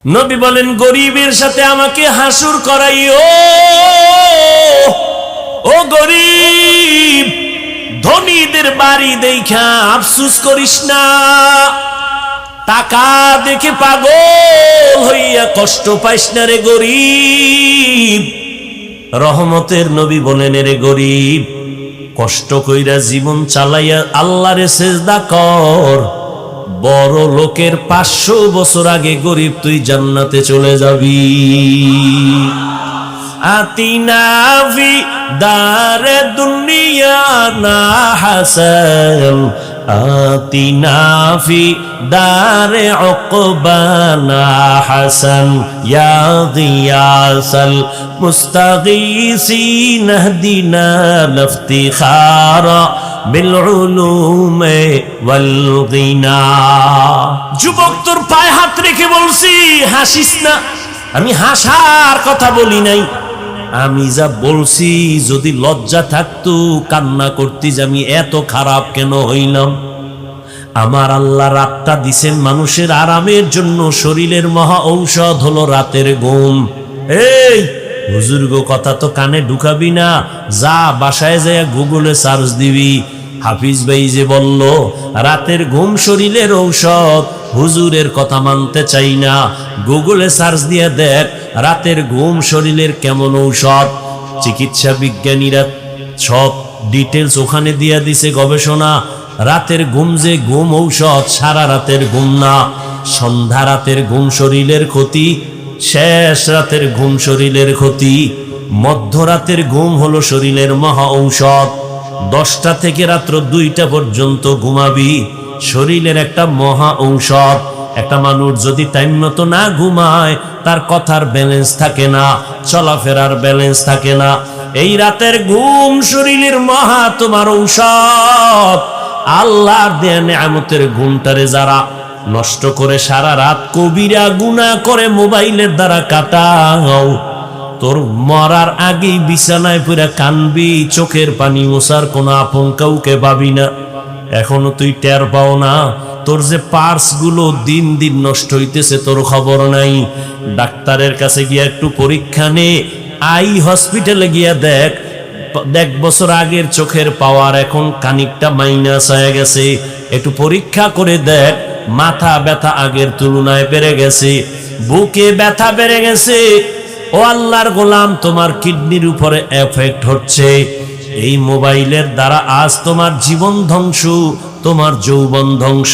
নবী বলেন, গরিবের সাথে আমাকে হাসুর করাইও। ও গরিব, ধনীদের বাড়ি দেখা আফসুস করিস না, টাকা দেখে পাগল হইয়া কষ্ট পাইস না রে গরিব। রহমতের নবী বলেন, রে গরিব, কষ্ট কইরা জীবন চালাইয়া আল্লাহরে সিজদা কর। বড় লোকের 500 বছর আগে গরিব তুই জান্নাতে চলে যাবি। আতিনা ফি দারে দুনিয়া না হাসান, আতিনা ফি দারে উকবানা হাসান, ইয়া গিয়াসাল মুস্তাগীসিন ইহদিনা লিফতিখারা বিল উলুমে ওয়াল গিনা। যুবক, তোর পায়ে হাত রেখে বলছি, হাসিস না। আমি হাসার কথা বলি নাই, আমি যা বলছি যদি লজ্জা থাকতো কান্না করতি যে আমি এত খারাপ কেন হইলাম। আমার আল্লাহ রাতটা দিছেন মানুষের আরামের জন্য। শরীরের মহা ঔষধ হলো রাতের ঘুম। এই বুজুর্গ কথা তো কানে ঢুকাবি না, যা বাসায় যায় গুগলে সার্চ দিবি। হাফিজ ভাই যে বলল রাতের ঘুম শরীরের ঔষধ, হুজুরের কথা মানতে চাই না। গুগলে সার্চ দিয়ে দেখ রাতের ঘুম শরীরের কেমন ঔষধ। চিকিৎসা বিজ্ঞানীরা সব ডিটেলস ওখানে দিয়ে দিছে গবেষণা। রাতের ঘুম যে ঘুম ঔষধ, সারা রাতের ঘুম না। সন্ধ্যা রাতের ঘুম শরীরের ক্ষতি, শেষ রাতের ঘুম শরীরের ক্ষতি, মধ্যরাতের ঘুম হলো শরীরের মহা ঔষধ। 10টা থেকে রাত্র 2টা পর্যন্ত ঘুমাবি, শরীরের একটা মহা ঔষধ। একটা মানুষ যদি টাইম মতো না ঘুমায়, তার কথার ব্যালেন্স থাকে না, চলাফেরার ব্যালেন্স থাকে না। এই রাতের ঘুম শরীরের মহা তোমার ঔষধ। আল্লাহর দেয়া নেয়ামতের ঘুমটারে যারা নষ্ট করে সারা রাত কবিরা গুনাহ করে মোবাইলের দ্বারা কাটাও, তোর মরার আগেই বিছানায় পড়ে কানবি, চোখের পানি মোছার কোনো আপন কাউকে পাবি না। এখনো তুই টের পাও না তোর যে পার্স গুলো দিন দিন নষ্ট হইতেছে, তোর খবর নাই। ডাক্তারের কাছে গিয়া একটু পরীক্ষা নে, আই হসপিটালে গিয়া দেখ 1 বছর আগের চোখের পাওয়ার এখন খানিকটা মাইনাস হয়ে গেছে। একটু পরীক্ষা করে দেখ, মাথা ব্যথা আগের তুলনায় বেড়ে গেছে, বুকে ব্যথা বেড়ে গেছে। ও আল্লাহর গোলাম, তোমার কিডনির উপরে এফেক্ট হচ্ছে। এই মোবাইলের দ্বারা আজ তোমার জীবন ধ্বংস, তোমার যৌবন ধ্বংস।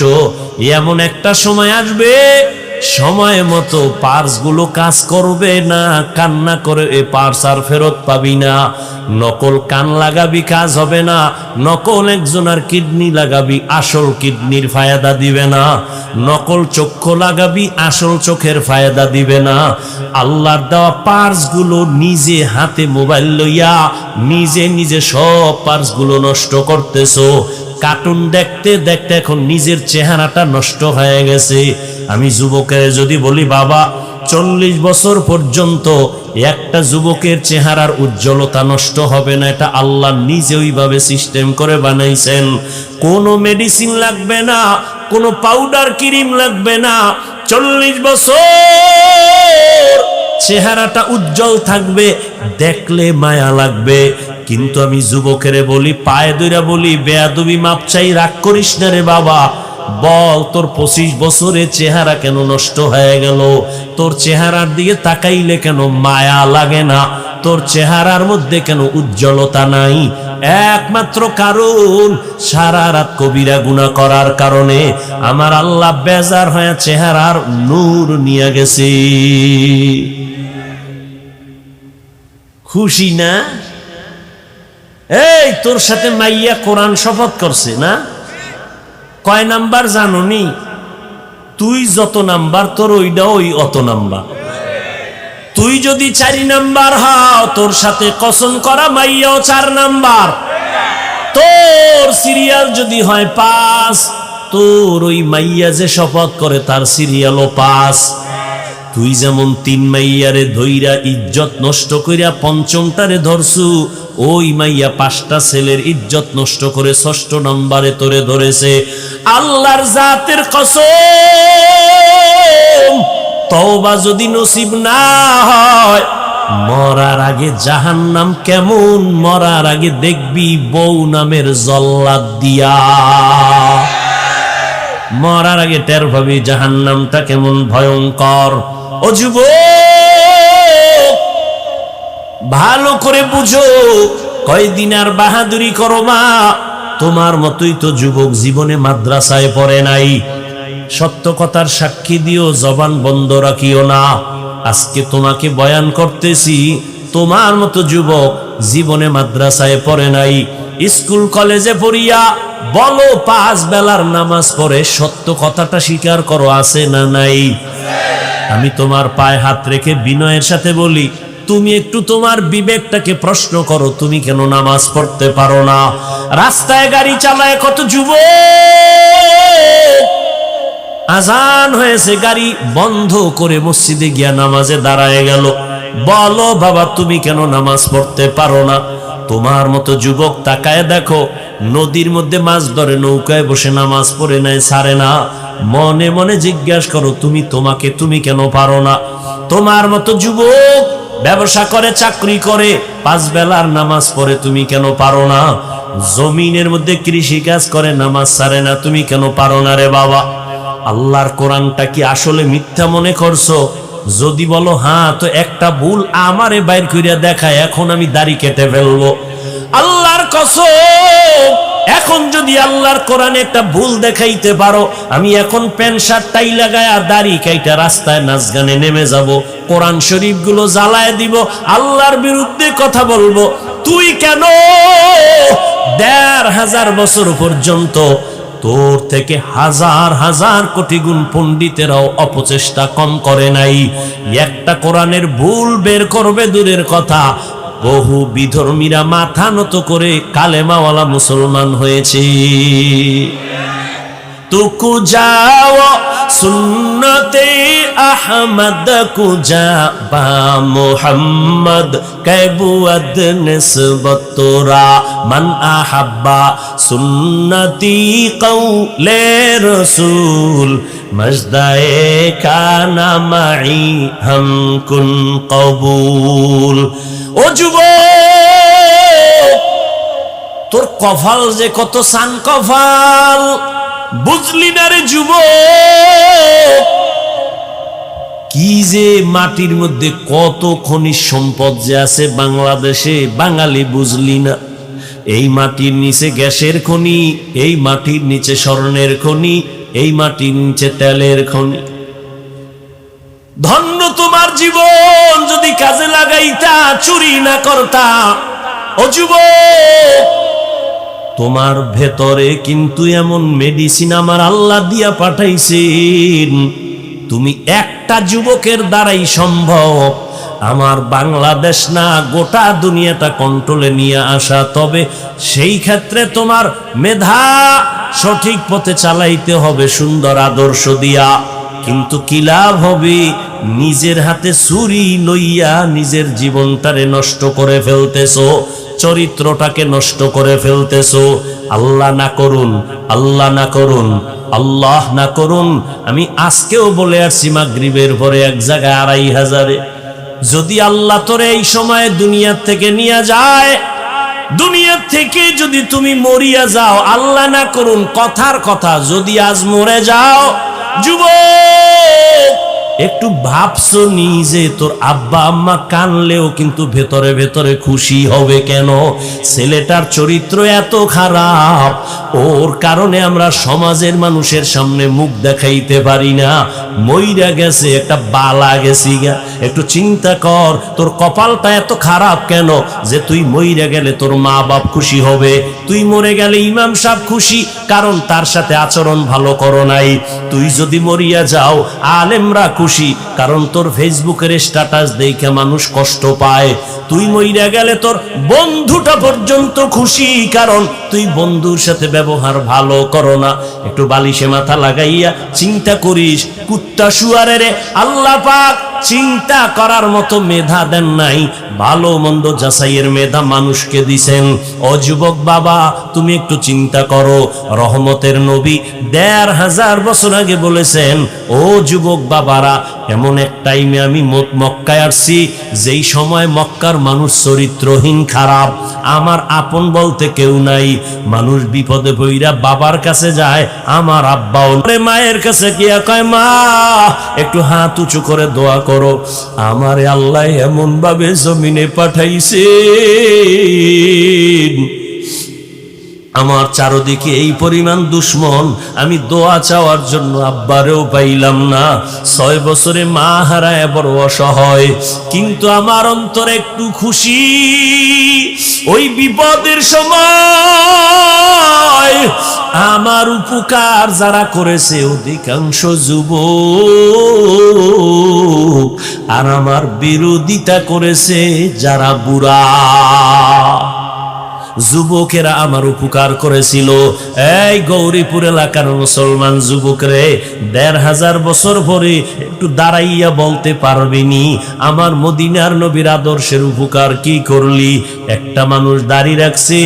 এমন একটা সময় আসবে, সময় মতো পার্স গুলো কাজ করবে না, কান্না করে এ পার্স আর ফেরত পাবি না। নকল কান লাগাবি, কাজ হবে না। নকল একজনের কিডনি লাগাবি, আসল কিডনির ফায়দা দিবে না। নকল চক্ষু লাগাবি, আসল চোখের ফায়দা দিবে না। আল্লাহর দেওয়া পার্স গুলো নিজে হাতে মোবাইল লইয়া নিজে নিজে সব পার্স গুলো নষ্ট করতেছো। কার্টুন দেখতে দেখতে এখন নিজের চেহারাটা নষ্ট হয়ে গেছে। আমি যুবকের যদি বলি, বাবা 40 বছর পর্যন্ত একটা যুবকের চেহারার উজ্জ্বলতা নষ্ট হবে না, এটা আল্লাহ নিজে ওইভাবে সিস্টেম করে বানাইছেন। কোনো মেডিসিন লাগবে না, কোনো পাউডার ক্রিম লাগবে না। 40 বছর চেহারাটা উজ্জ্বল থাকবে, দেখলে মায়া লাগবে। কিন্তু আমি যুবকের বলি, পায়ে ধইরা বলি, বেয়াদবি মাপ চাই, রাগ করিস না রে বাবা। বল, তোর 25 বছরে চেহারা কেন নষ্ট হয়ে গেল? তোর চেহারার দিকে তাকাইলে কেন মায়া লাগে না? তোর চেহারার মধ্যে কেন উজ্জ্বলতা নাই? একমাত্র কারণ, সারা রাত কবিরা গুনাহ করার কারণে আমার আল্লাহ বেজার হয়ে চেহারার নূর নিয়ে গেছে। খুশি না? এই তোর সাথে মাইয়া কোরআন শপথ করছে না? কয় নাম্বার জানোনি? তুই যত নাম্বার, তোর ওইটা ওই অত নাম্বার। তুই যদি 4 নাম্বার হও, তোর সাথে কসম করা মাইয়াও 4 নাম্বার। তোর সিরিয়াল যদি হয় 5, তোর ওই মাইয়া যে শপথ করে তার সিরিয়ালও 5। তুই যেমন 3 মাইয়ারে ধইরা ইজ্জত নষ্ট কইরা 5মটারে ধরছু, ওই মাইয়া 5টা ছেলের ইজ্জত নষ্ট করে 6ষ্ঠ নম্বরে তোরে ধরেছে। আল্লাহর জাতের কসম, তওবা যদি নসিব না হয়, মরার আগে জাহান্নাম কেমন, মরার আগে দেখবি বউ নামের জল্লাদ দিয়া। মরার আগে টের পাবি জাহান্নামটা কেমন ভয়ঙ্কর। ও যুবক, ভালো করে বুঝো, কয়দিন আর বাহাদুরি করো মা? তোমার মতোই তো যুবক জীবনে মাদ্রাসায় পড়ে নাই। সত্য কথার সাক্ষী দিও, জবান বন্ধ রাখিও না। আজকে তোমাকে বয়ান করতেছি, তোমার মতো যুবক জীবনে মাদ্রাসায় পড়ে নাই, স্কুল কলেজে পড়িয়া বলো 5 বেলার নামাজ পড়ে, সত্য কথাটা স্বীকার করো, আছে না নাই? আমি তোমার পায়ে হাত রেখে বিনয়ের সাথে বলি, তুমি একটু তোমার বিবেকটাকে প্রশ্ন করো, তুমি কেন নামাজ পড়তে পারো না? রাস্তায় গাড়ি চালায় কত যুবক, আজান হয়েছে গাড়ি বন্ধ করে মসজিদে গিয়া নামাজে দাঁড়ায় গেল। বলো বাবা, তুমি কেন নামাজ পড়তে পারো না? তোমার মতো যুবক তাকায় দেখো, নদীর মধ্যে মাছ ধরে নৌকায় বসে নামাজ পড়ে নাই, ছাড়ে না। মনে মনে জিজ্ঞাসা করো, তুমি কেন পারো না? তোমার মতো যুবক ব্যবসা করে, চাকরি করে, 5 বেলার নামাজ পড়ে, তুমি কেন পারো না? জমিনের মধ্যে কৃষি কাজ করে, নামাজ ছাড়ে না, তুমি কেন পারো না রে বাবা? আল্লাহর কোরআনটা কি আসলে মিথ্যা মনে করছো? যদি বলো হ্যাঁ, তো একটা ভুল আমারে বাইর কইরা দেখায়, এখন আমি দাড়ি কেটে ফেলবো। আল্লাহর কসম, এখন যদি আল্লাহর কোরআনে একটা ভুল দেখাইতে পারো, আমি এখন প্যান্ট শার্ট টাই লাগায় আর দাড়ি কাইটা রাস্তায় নাচ গানে নেমে যাব, কোরআন শরীফ গুলো জ্বালায় দিব, আল্লাহর বিরুদ্ধে কথা বলবো। তুই কেন 1500 বছর পর্যন্ত তোর থেকে হাজার হাজার কোটি গুণ পণ্ডিতেরাও অপচেষ্টা কম করে নাই? একটা কোরআনের ভুল বের করবে দূরের কথা, বহু বিধর্মীরা মাথা নত করে কালেমাওয়ালা মুসলমান হয়েছে। তুকু যাও সুন্নতে আহমদ কুজা বা মুহাম্মদ কাইবুয়াদ নিসবতরা মান আহাব্বা সুন্নতি কওলে রাসূল মজদায়ে কানা মাই হাম কুন কবুল। ও যুবক, তোর কপাল যে কত সান কপাল, বুঝলি না রে যুবক? কি যে মাটির মধ্যে কত খনিজ সম্পদ যে আছে বাংলাদেশে, বাঙালি বুঝলি না? এই মাটির নিচে গ্যাসের খনি, এই মাটির নিচে স্বর্ণের খনি, এই মাটির নিচে তেলের খনি। ধন্য তোমার জীবন যদি কাজে লাগাইতা, চুরি না করতা। ও যুবক, তোমার ভেতরে কিন্তু এমন মেডিসিন আমার আল্লাহ দিয়া পাঠাইছেন, তুমি একটা যুবকের দ্বারাই সম্ভব আমার বাংলাদেশ না গোটা দুনিয়াটা কন্ট্রোলে নিয়ে আসা। তবে সেই ক্ষেত্রে তোমার মেধা সঠিক পথে চালাইতে হবে, সুন্দর আদর্শ দিয়া। কিন্তু কি লাভ হবে? নিজের হাতে ছুরি লইয়া নিজের জীবনটারে নষ্ট করে ফেলতেছো, চরিত্রটাকে নষ্ট করে ফেলতেছো। আল্লাহ না করুন, আল্লাহ না করুন, আল্লাহ না করুন। আমি আজকেও বলে আসছি, মাগরিবের পরে এক জায়গায় 2500-এ যদি আল্লাহ তোরে এই সময় দুনিয়ার থেকে নিয়ে যায়, দুনিয়ার থেকে যদি তুমি মরিয়া যাও, আল্লাহ না করুন, কথার কথা যদি আজ মরে যাও, যুবক একটু ভাবছো নিজে, তোর আব্বা আম্মা কানলেও কিন্তু ভেতরে ভেতরে খুশি হবে কেন? ছেলেটার চরিত্র এত খারাপ, ওর কারণে আমরা সমাজের মানুষের সামনে মুখ দেখাইতে পারি না। মইরা গেছে, একটা বালা গেছি গা। একটু চিন্তা কর, তোর কপালটা এত খারাপ কেন যে তুই মইরা গেলে তোর মা বাপ খুশি হবে, তুই মরে গেলে ইমাম সাহেব খুশি, কারণ তার সাথে আচরণ ভালো করো নাই। তুই যদি মরিয়া যাও, আলেমরা খুশি, কারণ তোর ফেসবুকের স্ট্যাটাস দেখে মানুষ কষ্ট পায়। তুই মইরা গেলে তোর বন্ধুটা পর্যন্ত খুশি, কারণ তুই বন্ধুর সাথে ব্যবহার ভালো করো না। একটু বালিশে মাথা লাগাইয়া চিন্তা করিস, কুত্তা শুয়ারের আল্লাহ পাক চিন্তা করার মতো মেধা দেন নাই, ভালো মন্দ যাচাইয়ের মেধা মানুষকে দিছেন। ও যুবক বাবা, তুমি একটু চিন্তা করো, রহমতের নবী 1500 বছর আগে বলেছেন, ও যুবক বাবারা, এমন এক টাইমে আমি মক্কায় আসছি যেই সময় মক্কার মানুষ চরিত্রহীন, খারাপ, আমার আপন বলতে কেউ নাই। মানুষ বিপদে পইরা বাবার কাছে যায়, আমার আব্বাও মায়ের কাছে গিয়া কয়, মা একটু হাত উঁচু করে দোয়া করো, আমারে আল্লাহ এমন ভাবে জমিনে পাঠাইছে, আমার চারদিকে এই পরিমাণ দুশ্মন, আমি দোয়া চাওয়ার জন্য আব্বারেও পাইলাম না। 6 বছরে মা হারায় বড় অসহায়, কিন্তু আমার অন্তরে একটু খুশি। ওই বিপদের সময় আমার উপকার যারা করেছে অধিকাংশ যুবক, আর আমার বিরোধিতা করেছে যারা বুড়া। যুবকেরা আমার উপকার করেছিল। এই গৌরীপুর এলাকার মুসলমান যুবকরে 1500 বছর পরে একটু দাঁড়াইয়া বলতে পারবিনি আমার মদিনার নবীর আদর্শের উপকার কি করলি? একটা মানুষ দাড়ি রাখছে,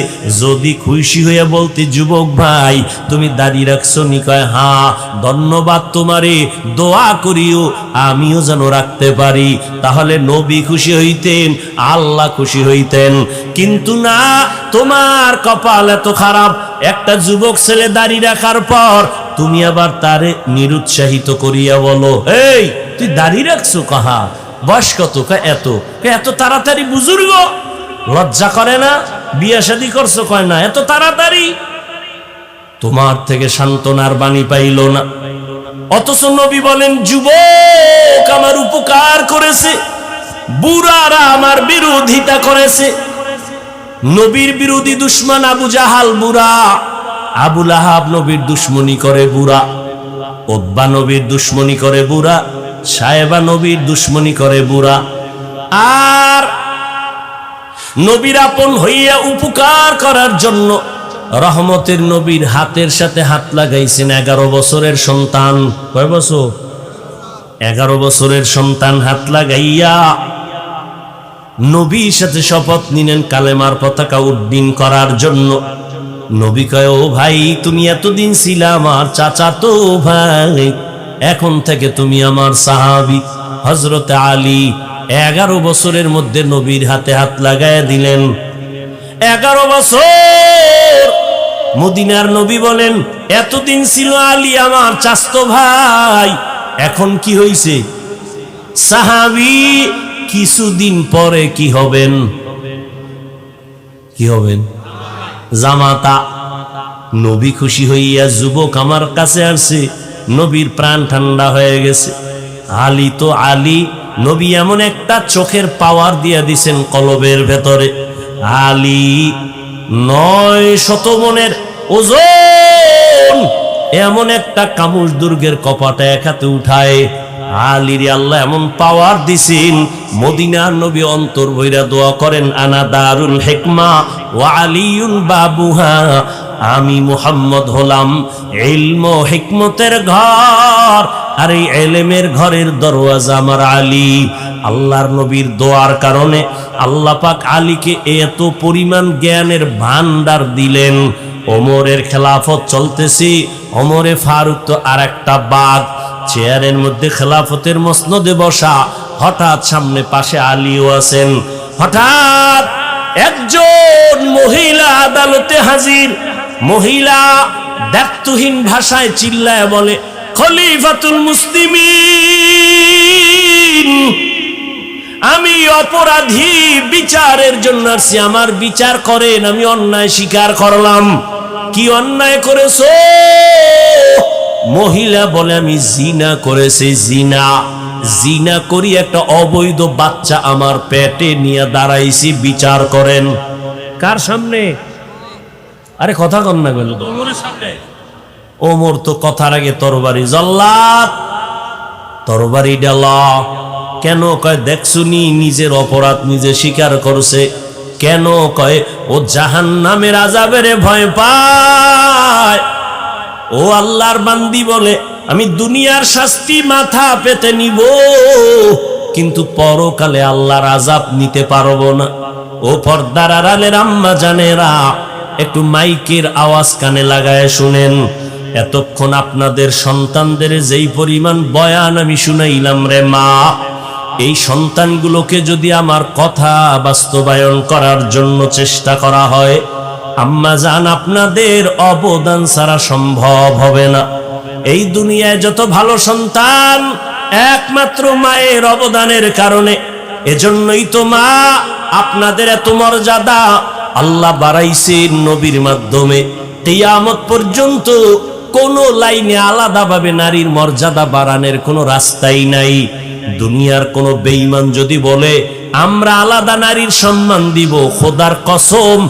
যদি খুশি হইয়া বলতে, যুবক ভাই তুমি দাড়ি রাখছো নি? কয় হ্যাঁ, ধন্যবাদ তোমারে, দোয়া করিও আমিও যেন রাখতে পারি। তাহলে নবী খুশি হইতেন, আল্লাহ খুশি হইতেন। কিন্তু না, তোমার কপাল এত খারাপ, একটা যুবক ছেলে দাড়ি রাখার পর তুমি আবার তারে নিরুৎসাহিত করিয়া বলো, এই তুই দাড়ি রাখছো? কাহা বয়স কত? এত এত তাড়াতাড়ি বুজুর্গ, লজ্জা করে না? বিয়ে শাদী করছো? কয় না। এত তাড়াতাড়ি? তোমার থেকে সান্ত্বনার বাণী পাইল না। অথচ নবী বলেন, যুবক আমার উপকার করেছে, বুড়ারা আমার বিরোধিতা করেছে। নবীর বিরোধী দুশ্মন আবু জাহাল বুড়া, আবু লাহাব নবীর দুশ্মনী করে বুড়া, উতবা নবীর দুশ্মনী করে বুড়া, সায়েবা নবীর দুশ্মনী করে বুড়া। আর নবীর আপন হইয়া উপকার করার জন্য রহমতের নবীর হাতের সাথে হাত লাগাইছেন 11 বছরের সন্তান। কয় বছর? 11 বছরের সন্তান হাত লাগাইয়া নবীর সাথে শপথ নিলেন কালেমার পতাকা উড্ডীন করার জন্য। নবী কয়, ও ভাই তুমি এতদিন ছিলা আমার চাচাতো ভাই, এখন থেকে তুমি আমার সাহাবী। হযরতে আলী 11 বছরের মধ্যে নবীর হাতে হাত লাগাইয়া দিলেন। 11 বছর মদিনার নবী বলেন, এতদিন ছিল আলী আমার চাচতো ভাই, এখন কি হইছে? সাহাবী। কিছুদিন পরে কি হবেন? কি হবেন? জামাতা। নবী খুশি হইয়া, যুবক আমার কাছে আসছে, নবীর প্রাণ ঠান্ডা হয়ে গেছে। আলী তো আলী, নবী এমন একটা চোখের পাওয়ার দিয়া দিছেন কলবের ভেতরে। আলী 900 মনের ওজন, এমন একটা কামুজ দুর্গের কপাটা এক হাতে উঠায়। আলীর আল্লাহ এমন পাওয়ার দিছেন, মদিনার নবী অন্তর ভইরা দোয়া করেন, আনা দারুল হিকমা ওয়া আলিয়ুন বাবুহা, আমি মুহাম্মদ হলাম ইলম ও হিকমতের ঘর, আর এই ইলমের ঘরের দরওয়াজা আমার আলী। আল্লাহর নবীর দোয়ার কারণে আল্লাহ পাক আলীকে এত পরিমাণ জ্ঞানের ভান্ডার দিলেন। ওমরের খেলাফত চলতেছে, ওমরে ফারুক তো আর একটা বাঘ, চেয়ারের মধ্যে খেলাফতের মসনদে বসা, হঠাৎ সামনে পাশে আলীও আছেন। হঠাৎ একজন মহিলা আদালতে হাজির। মহিলা দায়িত্বহীন ভাষায় চিল্লায় বলে, খলিফাতুল মুসলিমিন, আমি অপরাধী, বিচারের জন্য আসছি, আমার বিচার করেন, আমি অন্যায় স্বীকার করলাম। কি অন্যায় করেছো? মহিলা বলে, আমি জিনা করেছি। জিনা জিনা করি একটা অবৈধ বাচ্চা আমার পেটে নিয়ে দাঁড়াইছি, বিচার করেন। কার সামনে? আরে কথা কন না গেল তো, ওমরের সামনে। ওমর তো কথার আগে তরবারি, জল্লাদ তরবারি ডালা। কেন? কয় দেখছুনি নিজের অপরাধ নিজে স্বীকার করছে। কেন? কয় ও জাহান্নামের আযাবের ভয় পায়। ও আল্লাহর বান্দি বলে, আমি দুনিয়ার শাস্তি মাথা পেতে নিব, কিন্তু পরকালে আল্লাহর আযাব নিতে পারবো না। ও পর্দার আড়ালের আম্মা জানেরা, একটু মাইকের আওয়াজ কানে লাগায় শুনেন। এতক্ষণ আপনাদের সন্তানদের যেই পরিমাণ বয়ান আমি শুনাইলাম রে মা, এই সন্তানগুলোকে যদি আমার কথা বাস্তবায়ন করার জন্য চেষ্টা করা হয়, আম্মা জান আপনাদের অবদান ছাড়া সম্ভব হবে না। এই দুনিয়ায় যত ভালো সন্তান একমাত্র মায়ের অবদানের কারণে। এজন্যই তো মা আপনাদের এত মর্যাদা আল্লাহ বাড়াইছেন নবীর মাধ্যমে। কিয়ামত পর্যন্ত কোন লাইনে আলাদাভাবে নারীর মর্যাদা বাড়ানোর কোনো রাস্তাই নাই। দুনিয়ার কোন বেঈমান যদি বলে আমরা আলাদা নারীর সম্মান দিব, খোদার কসম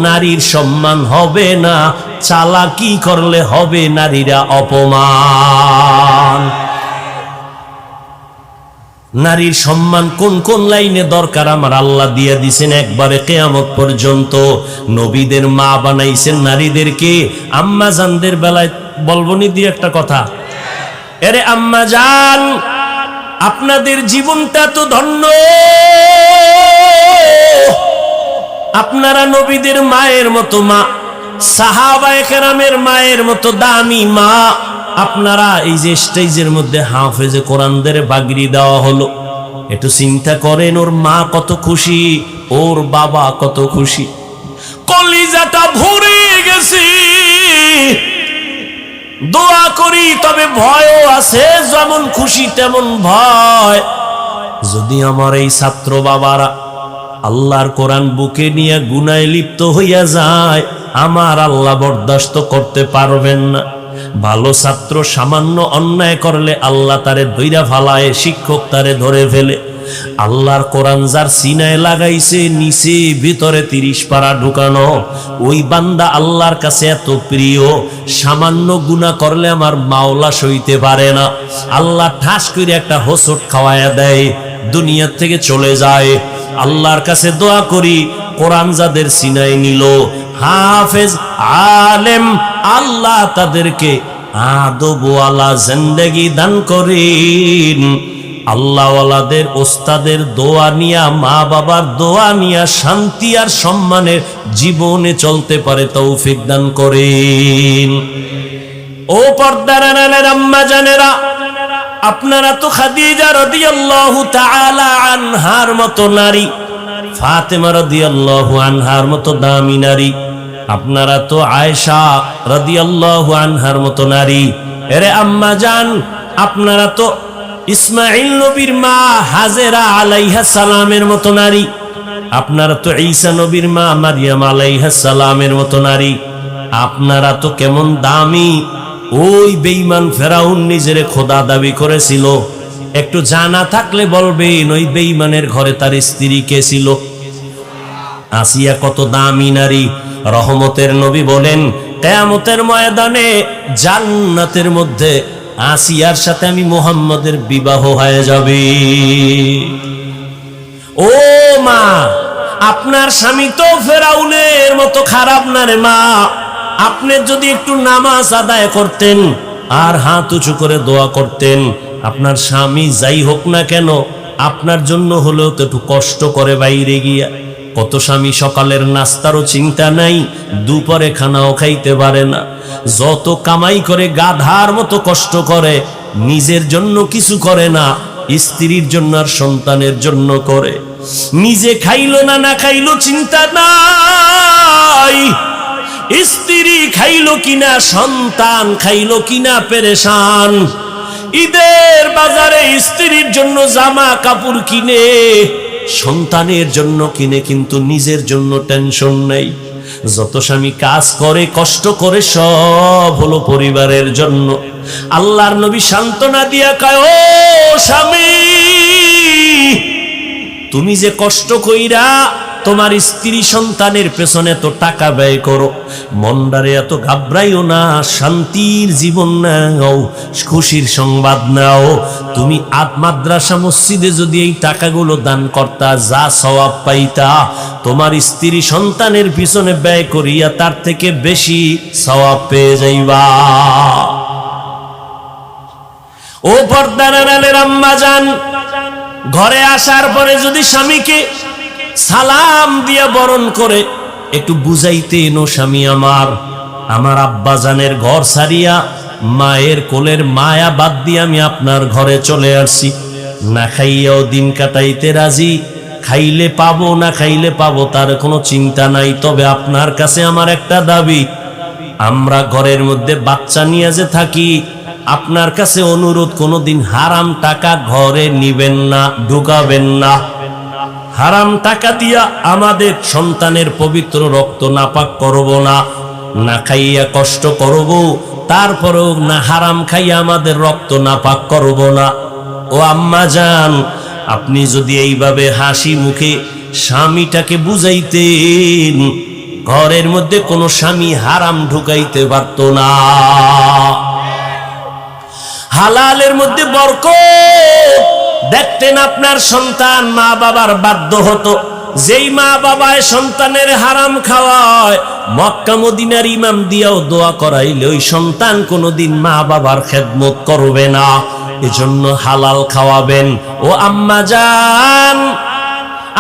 নারীর সম্মান হবে না, চালাকি করলে হবে নারীরা অপমান। নারীর সম্মান কোন কোন লাইনে দরকার আমার আল্লাহ দিয়ে দিছেন একবারে কিয়ামত পর্যন্ত। নবীদের মা বানাইছেন নারীদেরকে। আম্মা জানদের বেলায় বলবনি দিয়ে একটা কথা, এরে আম্মা জান আপনাদের জীবনটা তো ধন্য, আপনারা নবীদের মায়ের মতো মা, সাহাবায়ে কেরামের মায়ের মতো দামি মা। আপনারা এই যে স্টেজের মধ্যে হাফেজে কোরআনদের বাগরি দেওয়া হলো, একটু চিন্তা করেন ওর মা কত খুশি, ওর বাবা কত খুশি, কলিজাটা ভরে গেছে। দোয়া করি তবে ভয়ও আছে, যেমন খুশি তেমন ভয়। যদি আমার এই ছাত্র বাবারা আল্লাহর কোরআন বুকে নিয়ে গুনায় লিপ্ত হইয়া যায়, আমার আল্লাহ বরদাস্ত করতে পারবেন না। ভালো ছাত্র সামান্য অন্যায় করলে আল্লাহ তারে ধইরা ফালায়, শিক্ষক তারে ধরে ফেলে। আল্লাহর কোরআন যার সিনায় লাগাইছে, নিচে ভিতরে 30 পারা ঢুকানো, ওই বান্দা আল্লাহর কাছে এত প্রিয়, সামান্য গুনাহ করলে আমার মাওলা সইতে পারে না। আল্লাহ ঠাস করে একটা হোঁচট খাওয়ায়া দেয়, দুনিয়া থেকে চলে যায়। আল্লাহর কাছে দোয়া করি কোরআন যাদের সিনায় নিল, হাফেজ আলেম, আল্লাহ তাদেরকে আদবওয়ালা জিন্দেগি দান করেন। আল্লাহওয়ালাদের ওস্তাদের দোয়া নিয়া, মা বাবার দোয়া নিয়া শান্তি আর সম্মানের জীবনে চলতে পারে তৌফিক দান করেন। ও পর্দার আড়ালের আম্মা জানেরা, আপনারা তো খাদিজা রাদিয়াল্লাহু তাআলা আনহার মতো নারী, ফাতেমা রাদিয়াল্লাহু আনহার মতো দামি নারী, আপনারা তো আয়েশা রাদিয়াল্লাহু আনহার মতো নারী। এরে আম্মা জান আপনারা তো ইসমাঈল নবীর মা হাজেরা আলাইহিস সালামের মতো নারী, আপনারা তো ঈসা নবীর মা মারইয়াম আলাইহিস সালামের মতো নারী। আপনারা তো কেমন দামি। ওই বেঈমান ফেরাউন নিজেরে খোদা দাবি করেছিল, একটু জানা থাকলে বলবেন ওই বেঈমানের ঘরে তার স্ত্রী কে ছিল? আসিয়া কত দামি নারী। রহমতের নবী বলেন কিয়ামতের ময়দানে জান্নাতের মধ্যে আসিয়ার সাথে আমি মুহাম্মদের বিবাহ হয়ে যাবে। ও মা, আপনার স্বামী তো ফেরাউনের মতো খারাপ না রে মা। আপনি যদি একটু নামাজ আদায় করতেন আর হাত উঁচু করে দোয়া করতেন, আপনার স্বামী যাই হোক না কেন আপনার জন্য হলেও তো একটু কষ্ট করে বাইরে গিয়া। কত স্বামী সকালের নাস্তারও চিন্তা নাই, দুপুরে খানাও খাইতে পারে না, যত কামাই করে গাধার মতো কষ্ট করে, নিজের জন্য কিছু করে না, স্ত্রীর জন্য আর সন্তানের জন্য করে। নিজে খাইলো না না খাইলো চিন্তা নাই, স্ত্রী খাইলো কিনা, সন্তান খাইলো কিনা পেরেশান। ঈদের বাজারে স্ত্রীর জন্য জামা কাপড় কিনে, সন্তানের জন্য কিনে, কিন্তু নিজের জন্য টেনশন নেই। যত স্বামী কাজ করে কষ্ট করে সব হলো পরিবারের জন্য। আল্লাহর নবী সান্ত্বনা দিয়া কয়, ও স্বামী তুমি যে কষ্ট কইরা তোমার স্ত্রী সন্তানের পেছনে তো টাকা ব্যয় করো, মনডারে এত ঘাবড়াইও না, শান্তির জীবন নাও, খুশির সংবাদ নাও। তুমি মাদ্রাসা মসজিদে যদি এই টাকাগুলো দান করতা, যা সওয়াব পাইতা, তোমার স্ত্রী সন্তানের পিছনে ব্যয় করিয়া তার থেকে বেশি সওয়াব পেয়ে যাইবা। ও পর্দার আড়ালের আম্মা জান, ঘরে আসার পরে যদি স্বামীকে সালাম দিয়া বরণ করে একটু বুঝাইতেন, ও স্বামী আমার আমার আব্বাজানের ঘর ছাড়িয়া মায়ের কোলের মায়া বাদ দিয়ে আমি আপনার ঘরে চলে আসছি। না খাইয়াও দিন কাটাইতে রাজি, খাইলে পাবো না খাইলে পাবো তার কোনো চিন্তা নাই। তবে আপনার কাছে আমার একটা দাবি, আমরা ঘরের মধ্যে বাচ্চা নিয়ে যে থাকি, আপনার কাছে অনুরোধ, কোনোদিন হারাম টাকা ঘরে নিবেন না, ঢুকাবেন না। হারাম টাকা দিয়া আমাদের সন্তানের পবিত্র রক্ত নাপাক করব না। না খাইয়া কষ্ট করব, তারপরেও না হারাম খাইয়া আমাদের রক্ত নাপাক করব না। ও আম্মা জান, আপনি যদি এইভাবে হাসি মুখে স্বামীটাকে বুঝাইতেন, ঘরের মধ্যে কোনো স্বামী হারাম ঢুকাইতে পারত না। হালালের মধ্যে বরকত দেখতেন আপনার সন্তান মা বাবার বাধ্য হতো। যেই মা বাবায় সন্তানের হারাম খাওয়ায়, মক্কা মদিনার ইমাম দিয়াও দোয়া করাইলে ওই সন্তান কোনোদিন মা বাবার খেদমত করবে না। এজন্য হালাল খাওয়াবেন। ও আম্মা জান,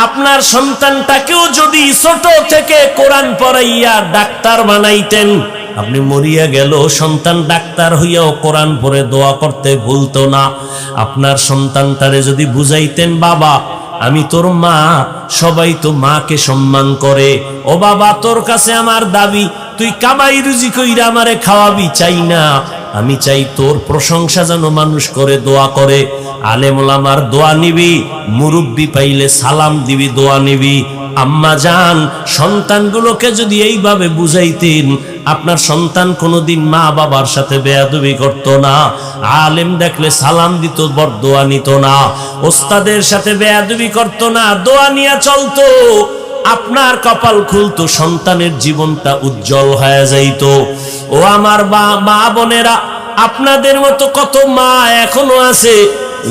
আপনার সন্তানটাকেও যদি ছোট থেকে কোরআন পড়াইয়া ডাক্তার বানাইতেন, আপনি মরিয়া গেল সন্তান ডাক্তার হইয়াও কোরআন পড়ে দোয়া করতে ভুলতো না। আপনার সন্তানটারে যদি বুঝাইতেন, বাবা আমি তোর মা, সবাই তো মাকে সম্মান করে, ও বাবা তোর কাছে আমার দাবি, তুই কামাই রুজি কইরা আমারে খাওয়াবি চাই না, আমি চাই তোর প্রশংসা যেন মানুষ করে, দোয়া করে। আলেম ওলামার দোয়া নিবি, মুরব্বি পাইলে সালাম দিবি, দোয়া নিবি। আম্মা জান, সন্তানগুলোকে যদি এইভাবে বুঝাইতেন, আপনার সন্তান কোনোদিন মা বাবার সাথে বেয়াদবি করতো না, আলেম দেখলে সালাম দিত, বরদোয়া নিত না, ওস্তাদের সাথে বেয়াদবি করতো না, দোয়া নিয়ে চলতো। আপনার কপাল খুলতো, সন্তানের জীবনটা উজ্জ্বল হয়ে যাইত। ও আমার মা বোনেরা, আপনাদের মতো কত মা এখনো আছে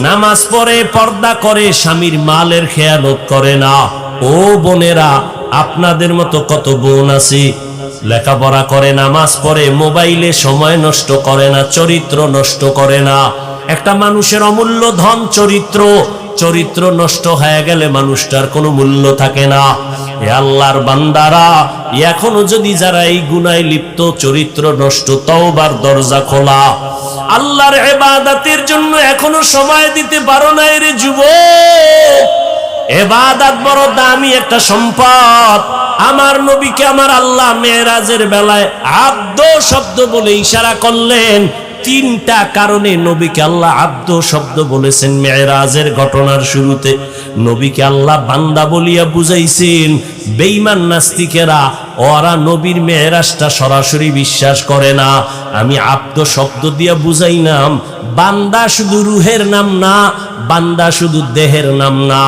নামাজ পড়ে, পর্দা করে, স্বামীর মালের খেয়ালত করে না। ও বোনেরা, আপনাদের মতো কত বোন আছে লেখাপড়া করে, নামাজ পড়ে, মোবাইলে সময় নষ্ট করে না, চরিত্র নষ্ট করে না। একটা মানুষের অমূল্য ধন চরিত্র। চরিত্র নষ্ট হয়ে গেলে মানুষটার কোনো মূল্য থাকে না। এ আল্লাহর বান্দারা, এখনো যদি যারা এই গুনায় লিপ্ত, চরিত্র নষ্ট, তওবার দরজা খোলা। আল্লাহর ইবাদতের জন্য এখনো সময় দিতে পারো না রে যুবক। ইবাদত বড় দামি একটা সম্পদ। আমার নবীকে আমার আল্লাহ মেরাজের বেলায় আব্দ শব্দ বলে ইশারা করলেন। তিনটা কারণে নবীকে আল্লাহ আব্দ শব্দ বলেছেন মেরাজের ঘটনার শুরুতে। নবীকে আল্লাহ বান্দা বলিয়া বুঝাইছেন। বেঈমান নাস্তিকেরা ওরা নবীর মেরাজটা সরাসরি বিশ্বাস করে না। আমি আব্দ শব্দ দিয়া বুঝাইলাম, বান্দা শুধু রুহের নাম না, বান্দা শুধু দেহের নাম না।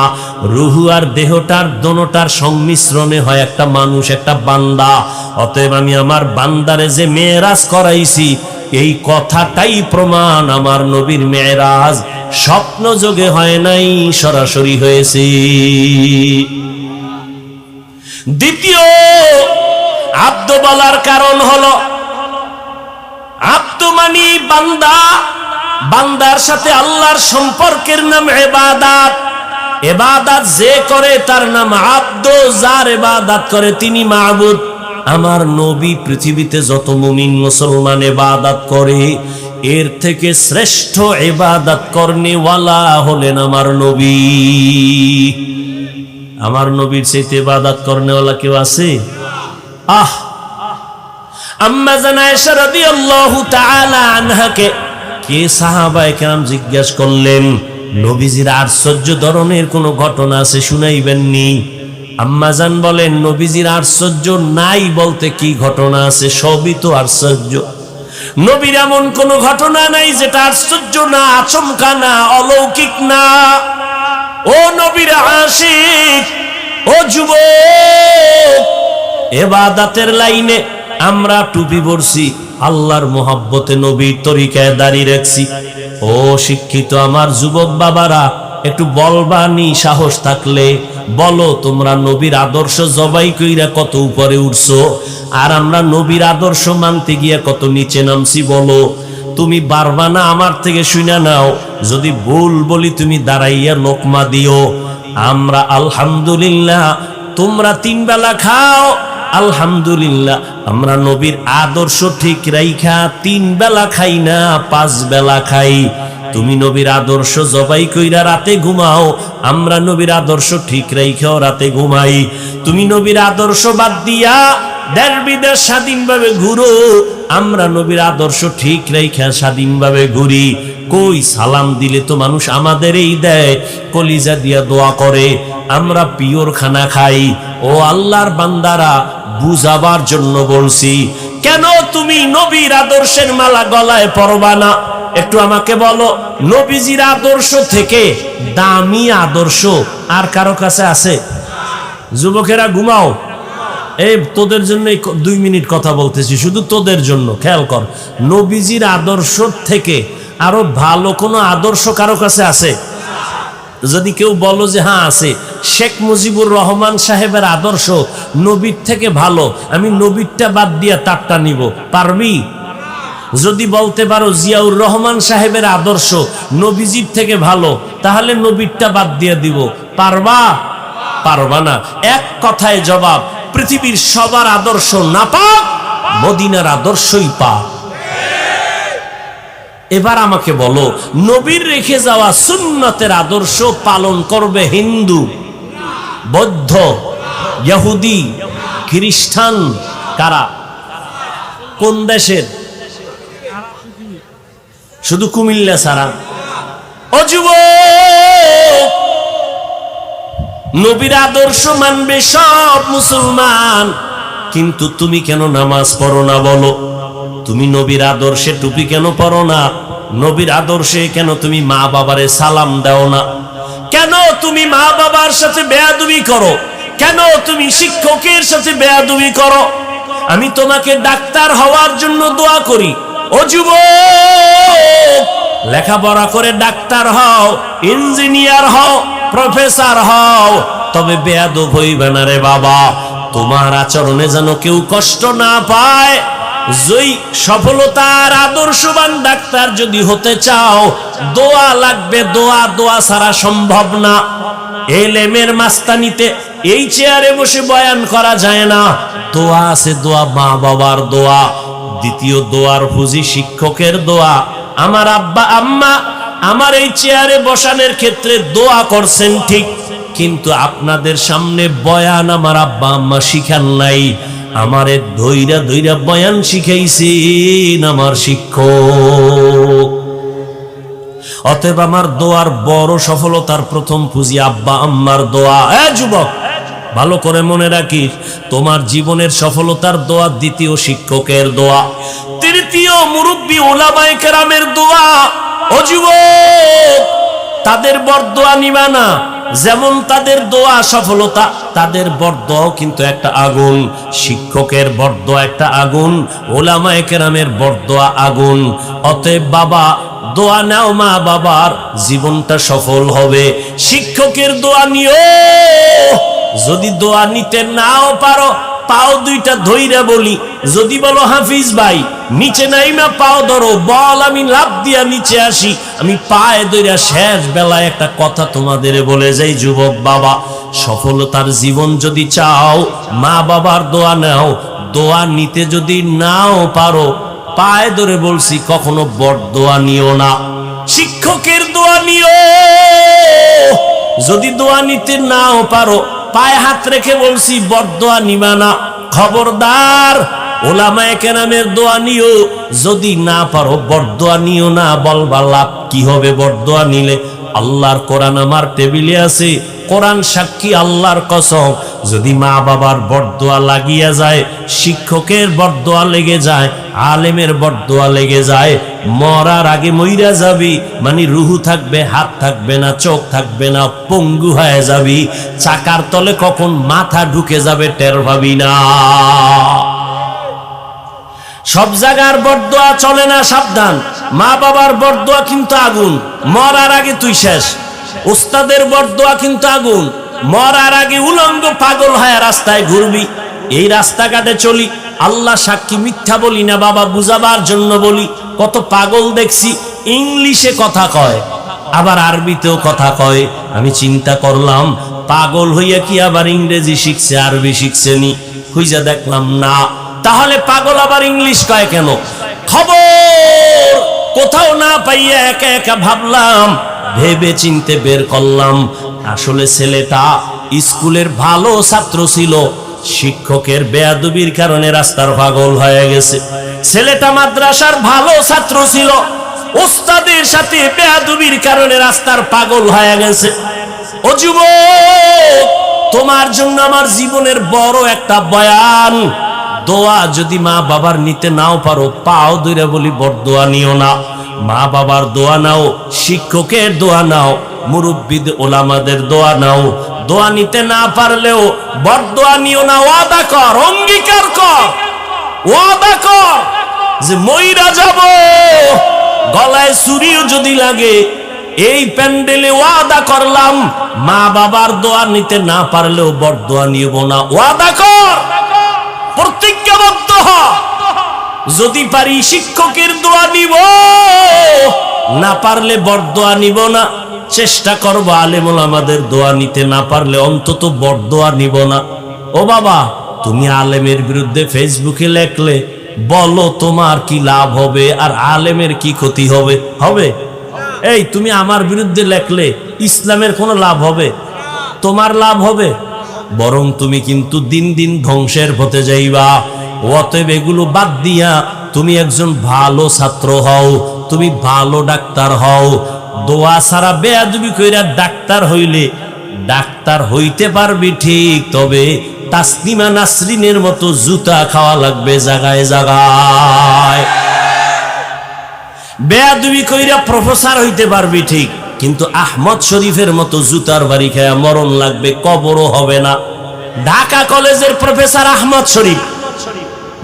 রুহু আর দেহটার দোনোটার সংমিশ্রণে হয় একটা মানুষ, একটা বান্দা। অতএব আমি আমার বান্দারে যে মেরাজ করাইছি, এই কথাটাই প্রমাণ আমার নবীর মেরাজ স্বপ্ন যোগে হয় নাই, সরাসরি হয়েছে। দ্বিতীয় আব্দ বলার কারণ হলো, আব্দ মানি বান্দা, বান্দার সাথে আল্লাহর সম্পর্কের নাম ইবাদত। ইবাদত যে করে তার নাম আব্দ, যার ইবাদত করে তিনি মাবুদ। আমার নবী পৃথিবীতে যত মুমিন মুসলমান ইবাদত করে, এর থেকে শ্রেষ্ঠ ইবাদত করনেওয়ালা হলেন আমার নবী। আমার নবীর চাইতে ইবাদত করনেওয়ালা কেউ আছে? আম্মা জান আয়েশা রাদিয়াল্লাহু তাআলা আনহাকে কে সাহাবায়ে কেরাম জিজ্ঞাসা করলেন, নবীজির আশ্চর্য ধরনের কোন ঘটনা আছে শুনাইবেননি? আম্মা জান বলেন, নবীজির আশ্চর্য নাই বলতে কি ঘটনা আছে? সবই তো আশ্চর্য। নবীর এমন কোন ঘটনা নাই যেটা আশ্চর্য না, আচমকা না, অলৌকিক না। ও নবীর আশিক, ও যুবক, ইবাদতের লাইনে আমরা টুপি পরছি, আল্লাহর মোহাব্বতে নবীর তরিকায় দাঁড়িয়ে রাখছি। ও শিক্ষিত আমার যুবক বাবারা, একটু বলবানি সাহস থাকলে বলো, তোমরা নবীর আদর্শ জবাই কইরা কত উপরে উঠছো, আর আমরা নবীর আদর্শ মানতে গিয়া কত নিচে নামছি। বলো, তুমি পারবা না? আমার থেকে শুনে নাও, যদি ভুল বলি তুমি দাঁড়াইয়া লোকমা দিও। আমরা আলহামদুলিল্লাহ, তোমরা 3 বেলা খাও, আলহামদুলিল্লাহ আমরা নবীর আদর্শ ঠিক রাইখা 3 বেলা খাই না 5 বেলা খাই। তুমি নবীর আদর্শ জবাই কইরা রাতে ঘুমাও, আমরা নবীর আদর্শ ঠিক রাইখাও রাতে ঘুমাই। তুমি নবীর আদর্শ বাদ দিয়া দেশ বিদেশ স্বাধীনভাবে ঘুরো, আমরা নবীর আদর্শ ঠিক রাইখা স্বাধীনভাবে ঘুরি। কই সালাম দিলে তো মানুষ আমাদেরই দেয়, কলিজা দিয়া দোয়া করে, আমরা পিওর খানা খাই। ও আল্লাহর বান্দারা, বুঝাবার জন্য বলছি, কেন তুমি নবীর আদর্শের মালা গলায় পরবা না? একটু আমাকে বলো, নবীজির আদর্শ থেকে দামি আদর্শ আর কারো কাছে আছে? যুবকেরা ঘুমাও, এই তোদের জন্য 2 মিনিট কথা বলতেছি, শুধু তোদের জন্য। খেয়াল কর, নবীজির আদর্শ থেকে আরো ভালো কোনো আদর্শ কারো কাছে আছে? যদি কেউ বলো যে হ্যাঁ আছে, শেখ মুজিবুর রহমান সাহেবের আদর্শ নবীর থেকে ভালো, আমি নবীরটা বাদ দিয়া তারটা নিব, পারবি? যদি বলতে পারো জিয়াউর রহমান সাহেবের আদর্শ নবীজির থেকে ভালো, তাহলে নবীরটা বাদ দিয়ে দিব, পারবা? পারবা না। এক কথায় জবাব, পৃথিবীর সবার আদর্শ নাপাক, মদিনার আদর্শই পাক। এবার আমাকে বলো, নবীর রেখে যাওয়া সুন্নতের আদর্শ পালন করবে হিন্দু, বৌদ্ধ, ইহুদি, খ্রিস্টান, কারা? কোন দেশের? শুধু কুমিল্লা ছাড়া। ও যুবক, নবীর আদর্শ মানবে সব মুসলমান, কিন্তু তুমি কেন নামাজ পড়ো না বলো? তুমি নবীর আদর্শে টুপি কেন পরো না? নবীর আদর্শে কেন তুমি মা বাবারে সালাম দাও না? কেন তুমি মা বাবার সাথে বেয়াদবি করো? কেন তুমি শিক্ষকের সাথে বেয়াদবি করো? আমি তোমাকে ডাক্তার হওয়ার জন্য দোয়া করি। ও যুবক, লেখাপড়া করে ডাক্তার হও, ইঞ্জিনিয়ার হও, প্রফেসর হও, তবে বেয়াদব হইবে না রে বাবা। তোমার আচরণে যেন কেউ কষ্ট না পায়। যেই সফলতার আদর্শবান ডাক্তার যদি হতে চাও, দোয়া লাগবে, দোয়া। দোয়া ছাড়া সম্ভব না। এলেমের মাস্তানিতে এই চেয়ারে বসে বয়ান করা যায় না। দোয়া আছে, দোয়া মা বাবার দোয়া। দ্বিতীয় দোয়ার পুঁজি শিক্ষকের দোয়া। আমার আব্বা আম্মা আমার এই চেয়ারে বসানোর ক্ষেত্রে দোয়া করছেন ঠিক, কিন্তু আপনাদের সামনে বয়ান আমার আব্বা আম্মা শিখান নাই, আমারে ধৈরা ধৈরা বয়ান শিখাইছেন আমার শিক্ষক। অতএব আমার দোয়ার বড় সফলতার প্রথম পুঁজি আব্বা আম্মার দোয়া। যুবক, ভালো করে মনে রাখিস, তোমার জীবনের সফলতার দোয়া দ্বিতীয় শিক্ষকের দোয়া, তৃতীয় মুরব্বী উলামায়ে কেরামের দোয়া। ও যুবক, তাদের বরদোয়া নিবা না। যেমন তাদের দোয়া সফলতা, তাদের বরদোয়াও কিন্তু একটা আগুন। শিক্ষকের বরদোয়া একটা আগুন, উলামায়ে কেরামের বরদোয়া আগুন। অতএব বাবা, দোয়া নাও, মা বাবার জীবনটা সফল হবে। শিক্ষকের দোয়া নিও। যদি দোয়া নিতে নাও পারো, পাও দুইটা ধইরা বলি, যদি বলো হাফিজ ভাই নিচে নাইমা পাও ধরো, বল আমি লাফ দিয়া নিচে আসি, আমি পায়ে ধইরা শেষ বেলায় একটা কথা তোমাদের বলে যাই। যুবক বাবা, সফলতার জীবন যদি চাও, মা বাবার দোয়া নাও। দোয়া নিতে যদি নাও পারো, পায়ে ধরে বলছি, কখনো বরদোয়া নিও না, শিক্ষকের দোয়া নিও। যদি দোয়া নিতে নাও পারো, পায়ে হাত রেখে বলছি, বরদোয়া নিবা না। খবরদার, উলামায়ে কেরামের দোয়া নিও। যদি না পারো, বরদোয়া নিও না। বলবা লাভ কি হবে বরদোয়া নিলে? আল্লাহর কোরআন আমার টেবিলে আছে, কোরআন সাক্ষী, আল্লাহর কসম, যদি মা বাবার বরদোয়া লাগিয়া যায়, শিক্ষকের বরদোয়া লেগে যায়, আলেমের বরদোয়া লেগে যায়, মরার আগে মইরা যাবি, মানে রুহু থাকবে, হাত থাকবে না, চোখ থাকবে না, পঙ্গু হয়ে যাবি। চাকার তলে কখন মাথা ঢুকে যাবে টের পাবি না। সব জায়গার বরদোয়া চলে না, সাবধান। মা বাবার বরদোয়া কিন্তু আগুন, মরার আগে তুই শেষ। উস্তাদের বরদোয়া কিন্তু আগুন, মরার আগে উলঙ্গ পাগল হয়ে রাস্তায় ঘুরবি। এই রাস্তাঘাটে চলি, আল্লাহ সাক্ষী, মিথ্যা বলি না বাবা, বুঝাবার জন্য বলি। কত পাগল দেখছি, ইংলিশে কথা কয়, আবার আরবিতেও কথা কয়। আমি চিন্তা করলাম, পাগল হইয়া কি আবার ইংরেজি শিখছে, আরবি শিখছে নি? খুঁজে দেখলাম না। তাহলে পাগল আবার ইংলিশ কয় কেন? খবর কোথাও না পাইয়া একা একা ভাবলাম, ভেবে চিনতে বের করলাম আসলে ছেলেটা স্কুলের ভালো ছাত্র ছিল, শিক্ষকের বেয়াদবির কারণে রাস্তার পাগল হয়ে গেছে। ছেলেটা মাদ্রাসার ভালো ছাত্র ছিল, ওস্তাদের সাথে বেয়াদবির কারণে রাস্তার পাগল হয়ে গেছে। ও যুবক, তোমার জন্য আমার জীবনের বড় একটা বয়ান। দোয়া যদি মা বাবার নিতে নাও পারো, পাও ধরে বলি বড়দোয়া নিও না। মা বাবার দোয়া নাও, শিক্ষকের দোয়া নাও, মুরব্বিদ ওলামাদের দোয়া নাও। দোয়া নিতে না পারলেও বড়দোয়া নিও না। ওয়াদা কর, অঙ্গীকার কর, ওয়াদা কর যে মইরা যাব, গলায় ছুরিও যদি লাগে, এই প্যান্ডেলে ওয়াদা করলাম মা বাবার দোয়া নিতে না পারলেও বড়দোয়া নিব না। ওয়াদা কর, প্রতিজ্ঞাবদ্ধ হ। যদি পারি শিক্ষকের দোয়া নিব, না পারলে বড়দোয়া নিব না। চেষ্টা করব আলেম ওলামাদের দোয়া নিতে না পারলে অন্তত বড়দোয়া নিব না। ও বাবা, তুমি আলেমের বিরুদ্ধে ফেসবুকে লেখলে বলো তোমার কি লাভ হবে আর আলেমের কি ক্ষতি হবে? হবে? এই তুমি আমার বিরুদ্ধে লেখলে ইসলামের কোনো লাভ হবে? তোমার লাভ হবে? বরং তুমি কিন্তু দিন দিন ধ্বংসের পথে যাইবা। অতএব এগুলো বাদ দিয়া তুমি একজন ভালো ছাত্র হও, তুমি ভালো ডাক্তার হও। দোয়া ছাড়া বেয়াদবি কইরা ডাক্তার হইলে ডাক্তার হইতে পারবি ঠিক, তবে তাসলিমা নাসরিনের মতো জুতা খাওয়া লাগবে জায়গায় জায়গায়। বেয়াদবি কইরা প্রফেসর হইতে পারবি ঠিক, কিন্তু আহমদ শরীফের মতো জুতার বাড়ি খায়া মরণ লাগবে, কবরও হবে না। ঢাকা কলেজের প্রফেসর আহমদ শরীফ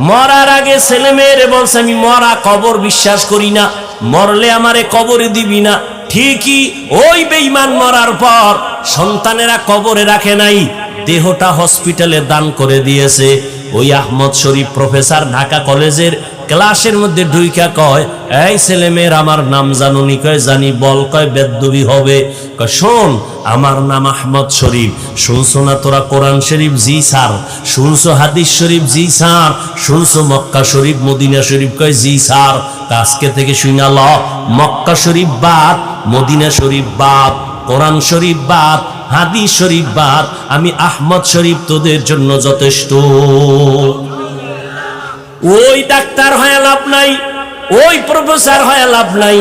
মরার আগে ছেলে মেয়েরে বলছে, আমি মরা কবর বিশ্বাস করি না, মরলে আমারে কবরে দিবি না। ঠিকই ওই বেঈমান মরার পর সন্তানেরা কবরে রাখে নাই, দেহটা হসপিটালে দান করে দিয়েছে। ওই আহমদ শরীফ প্রফেসর ঢাকা কলেজের ক্লাসের মধ্যে ঢুইকা কয়, এই ছেলে মেয়ের আমার নাম জানুনি? কয় জানি। বল। কয় বেদ্যবি হবে। কয় শোন, আমার নাম আহমদ শরীফ। শুনছো না তোরা কোরআন শরীফ? জি স্যার। শুনছো হাদিস শরীফ? জি স্যার। শুনছো মক্কা শরীফ, মদিনা শরীফ? কয় জি স্যার। আজকে থেকে শুনা ল, মক্কা শরীফ বাদ, মদিনা শরীফ বাদ, কোরআন শরীফ বাদ, হাদিস শরীফ বাদ, আমি আহমদ শরীফ তোদের জন্য যথেষ্ট। ওই ডাক্তার হয়ে লাভ নাই, ওই প্রফেসর হয়ে লাভ নাই,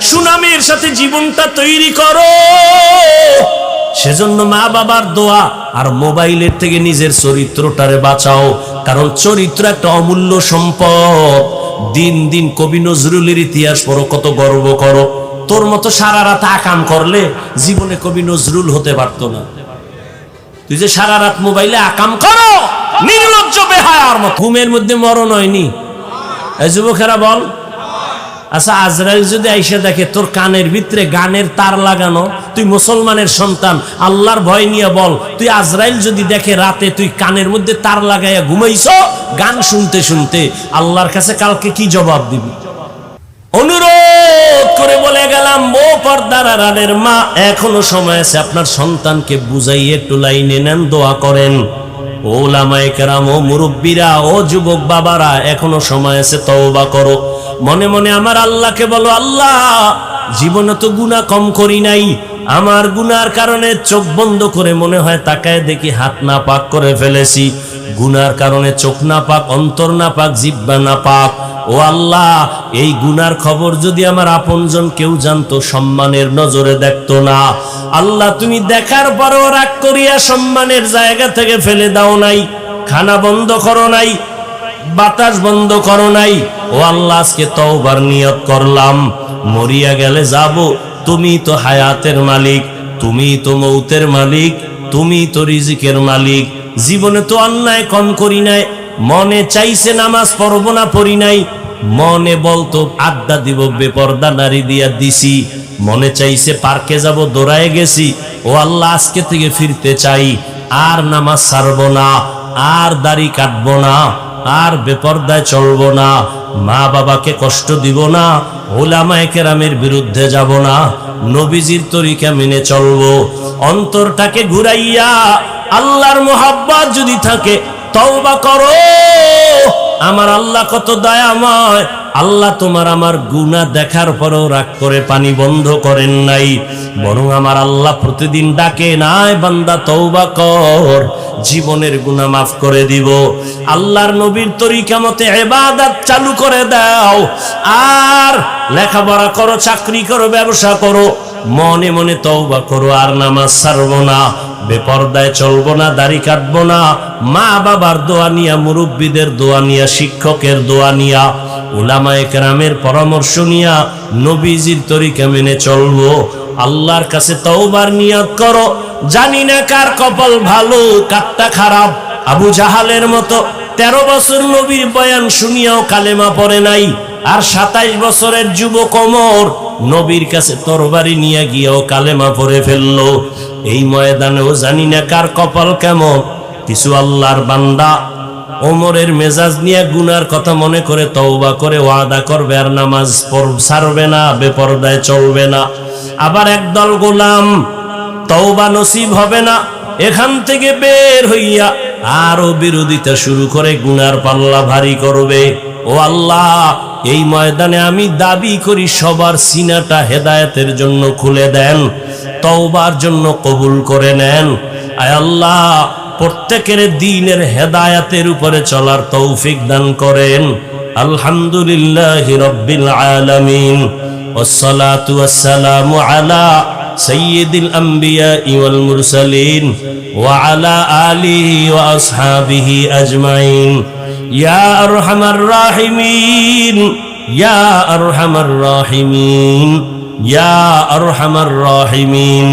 সুনামের সাথে জীবনটা তৈরি করো। সেজন্য মা বাবার দোয়া আর মোবাইলের থেকে নিজের চরিত্রটারে বাঁচাও, কারণ চরিত্র একটা অমূল্য সম্পদ। দিন দিন কবি নজরুলের ইতিহাস পড়ো, কত গর্ব করো। তোর মতো সারা রাত আকাম করলে জীবনে কবি নজরুল হতে পারতো না। তুই যে সারা রাত মোবাইলে আকাম করো, নির্লজ্জ বেহায়ার মতো। ঘুমের মধ্যে মরণ হয়নি? এই যুবকেরা বল। আচ্ছা, আজরাইল যদি আইসা দেখে তোর কানের ভিতরে গানের তার লাগানো, তুই মুসলমানের সন্তান, আল্লাহর ভয় নিয়ে বল, তুই আজরাইল যদি দেখে রাতে তুই কানের মধ্যে তার লাগাইয়া ঘুমাইছো গান শুনতে শুনতে, আল্লাহর কাছে কালকে কি জবাব দিবি? অনুরোধ করে বলে গেলাম, ও পর্দার আড়ালের মা, এখনো সময় আছে, আপনার সন্তানকে বুঝাইয়ে একটু লাইনে নেন, দোয়া করেন। ও ওলামায়ে কেরাম, ও মুরব্বীরা, ও যুবক বাবারা, এখনো সময় আছে, তওবা করো। মনে মনে আমার আল্লাহকে বলো, আল্লাহ জীবনে তো গুনাহ কম করি নাই, আমার গুনার কারণে চোখ বন্ধ করে মনে হয় তাকায় দেখি হাত না পাক করে ফেলেছি, গুনার কারণে চোখ না পাক, অন্তর না পাক, জিহ্বা না পাক। ও আল্লাহ, এই গুনার খবর যদি আমার আপনজন কেউ জানতো, সম্মানের নজরে দেখতো না। আল্লাহ, তুমি দেখার পরও রাগ করিয়া সম্মানের জায়গা থেকে ফেলে দাও নাই, খানা বন্ধ করো নাই, বাতাস বন্ধ করো নাই। ও আল্লাহ, আজকে তওবার নিয়ত করলাম, মরিয়া গেলে যাব, তুমি তো হায়াতের মালিক, তুমি তো মৌতের মালিক, তুমি তো রিজিকের মালিক। জীবনে তো অন্যায় কম করি নাই, মনে চাইছে নামাজ পড়ব না, পড়ি নাই, মনে বলতো আড্ডা দিব, বেপর্দা নারী দিয়া দিছি, মনে চাইছে পার্কে যাব, দৌড়ায় গেছি। ও আল্লাহ, আজকে থেকে ফিরতে চাই, আর নামাজ ছাড়বো না, আর দাড়ি কাটবো না, আর বেপর্দায় চলবো না, মা বাবাকে কষ্ট দিব না, ওলামায়ে কেরামের বিরুদ্ধে যাব না, নবীজির তরিকা মেনে চলবো। অন্তরটাকে ঘুরাইয়া আল্লাহর মোহাব্বত যদি থাকে, তওবা করো। আমার আল্লাহ কত দয়াময়, আল্লাহ তোমার আমার গুনাহ দেখার পরও রাগ করে পানি বন্ধ করেন নাই, বরং আমার আল্লাহ প্রতিদিন ডাকে, নাই বান্দা তওবা কর, জীবনের গুনাহ মাফ করে দিব। আল্লাহর নবীর তরিকা মতে ইবাদত চালু করে দাও, আর লেখাপড়া করো, চাকরি করো, ব্যবসা করো, মনে মনে তওবা করো, আর নামাজ ছাড়বো না, বেপরদায় চলবো না, দাড়ি কাটবো না, মা বাবার দোয়া নিয়া, মুরব্বীদের দোয়া নিয়া, শিক্ষকের দোয়া নিয়া, উলামায়ে কেরামের পরামর্শ নিয়া নবীজির তরিকা মেনে চলবো। আল্লাহর কাছে তওবার নিয়ত করো। জানি না কার কপাল ভালো, কারটা খারাপ। আবু জাহালের মতো 13 বছর নবীর বয়ান শুনিয়াও কালেমা পড়ে নাই, আর 27 বছরের যুবক ওমর নবীর কাছে তরবারি নিয়ে গিয়েও কালেমা পড়ে ফেললো। এই ময়দানেও জানি না কার কপাল কেমন। কিছু আল্লাহর বান্দা ওমরের মেজাজ নিয়ে গুনার কথা মনে করে তওবা করে ওয়াদা করবে, আর নামাজ ছাড়বে না, বেপরদায় চলবে না। আবার একদল গোলাম তওবা নসিব হবে না, এখান থেকে বের হইয়া আরো বিরোধিতা শুরু করে গুনার পাল্লা ভারী করবে। ও আল্লাহ, এই ময়দানে আমি দাবি করি সবার সিনাটা হেদায়েতের জন্য খুলে দেন, তওবার জন্য কবুল করে নেন। আয় আল্লাহ, প্রত্যেকের দ্বীনের হেদায়েতের উপরে চলার তৌফিক দান করেন। আলহামদুলিল্লাহি রাব্বিল আলামিন, ওয়াসসালাতু ওয়াসসালামু আলা সাইয়্যিদিল আমবিয়াই ওয়াল মুরসালিন ওয়া আলা আলিহি ওয়া আসহাবিহি আজমাইন। ইয়া আরহামার রাহিমিন, ইয়া আরহামার রাহিমিন, ইয়া আরহামার রাহিমিন।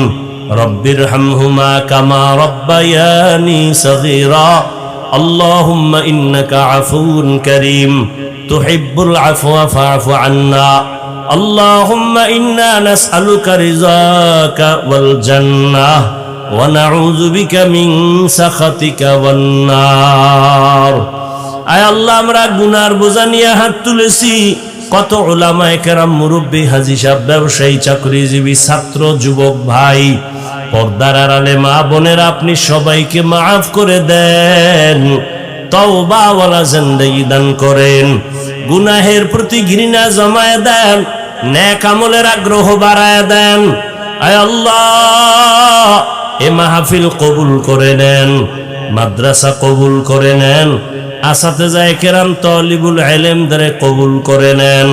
রব্বিরহামহুমা কামা রব্বায়ানি সগীরা। আল্লাহুম্মা ইন্নাকা আফুউন কারীম, তুহিব্বুল আফওয়া ফা'ফু আন্না। আল্লাহুম্মা ইন্না নাসআলুকা রিযাকা ওয়াল জান্নাহ ওয়া নাউযু বিকা মিন সাখাতিকা ওয়ান নার। আয় আল্লাহ, আমরা গুনার বোঝা নিয়ে হাত তুলেছি। কত উলামায়ে কেরাম, মুরব্বী, হাজী সাহেব, ব্যবসায়ী, চাকরিজীবী, ছাত্র, যুবক ভাই, পর্দার আড়ালে মা বোনেরা, আপনি সবাইকে মাফ করে দেন, তওবাওয়ালা জিন্দেগি দান করেন, গুনাহের প্রতি ঘৃণা জমায়ে দেন, নেক আমলের আগ্রহ বাড়ায় দেন। আয় আল্লাহ, এ মাহফিল কবুল করে নেন, মাদ্রাসা কবুল করে নেন, আসাতেজায়ে কেরাম, তালিবুল ইলমদের কবুল করে নেন।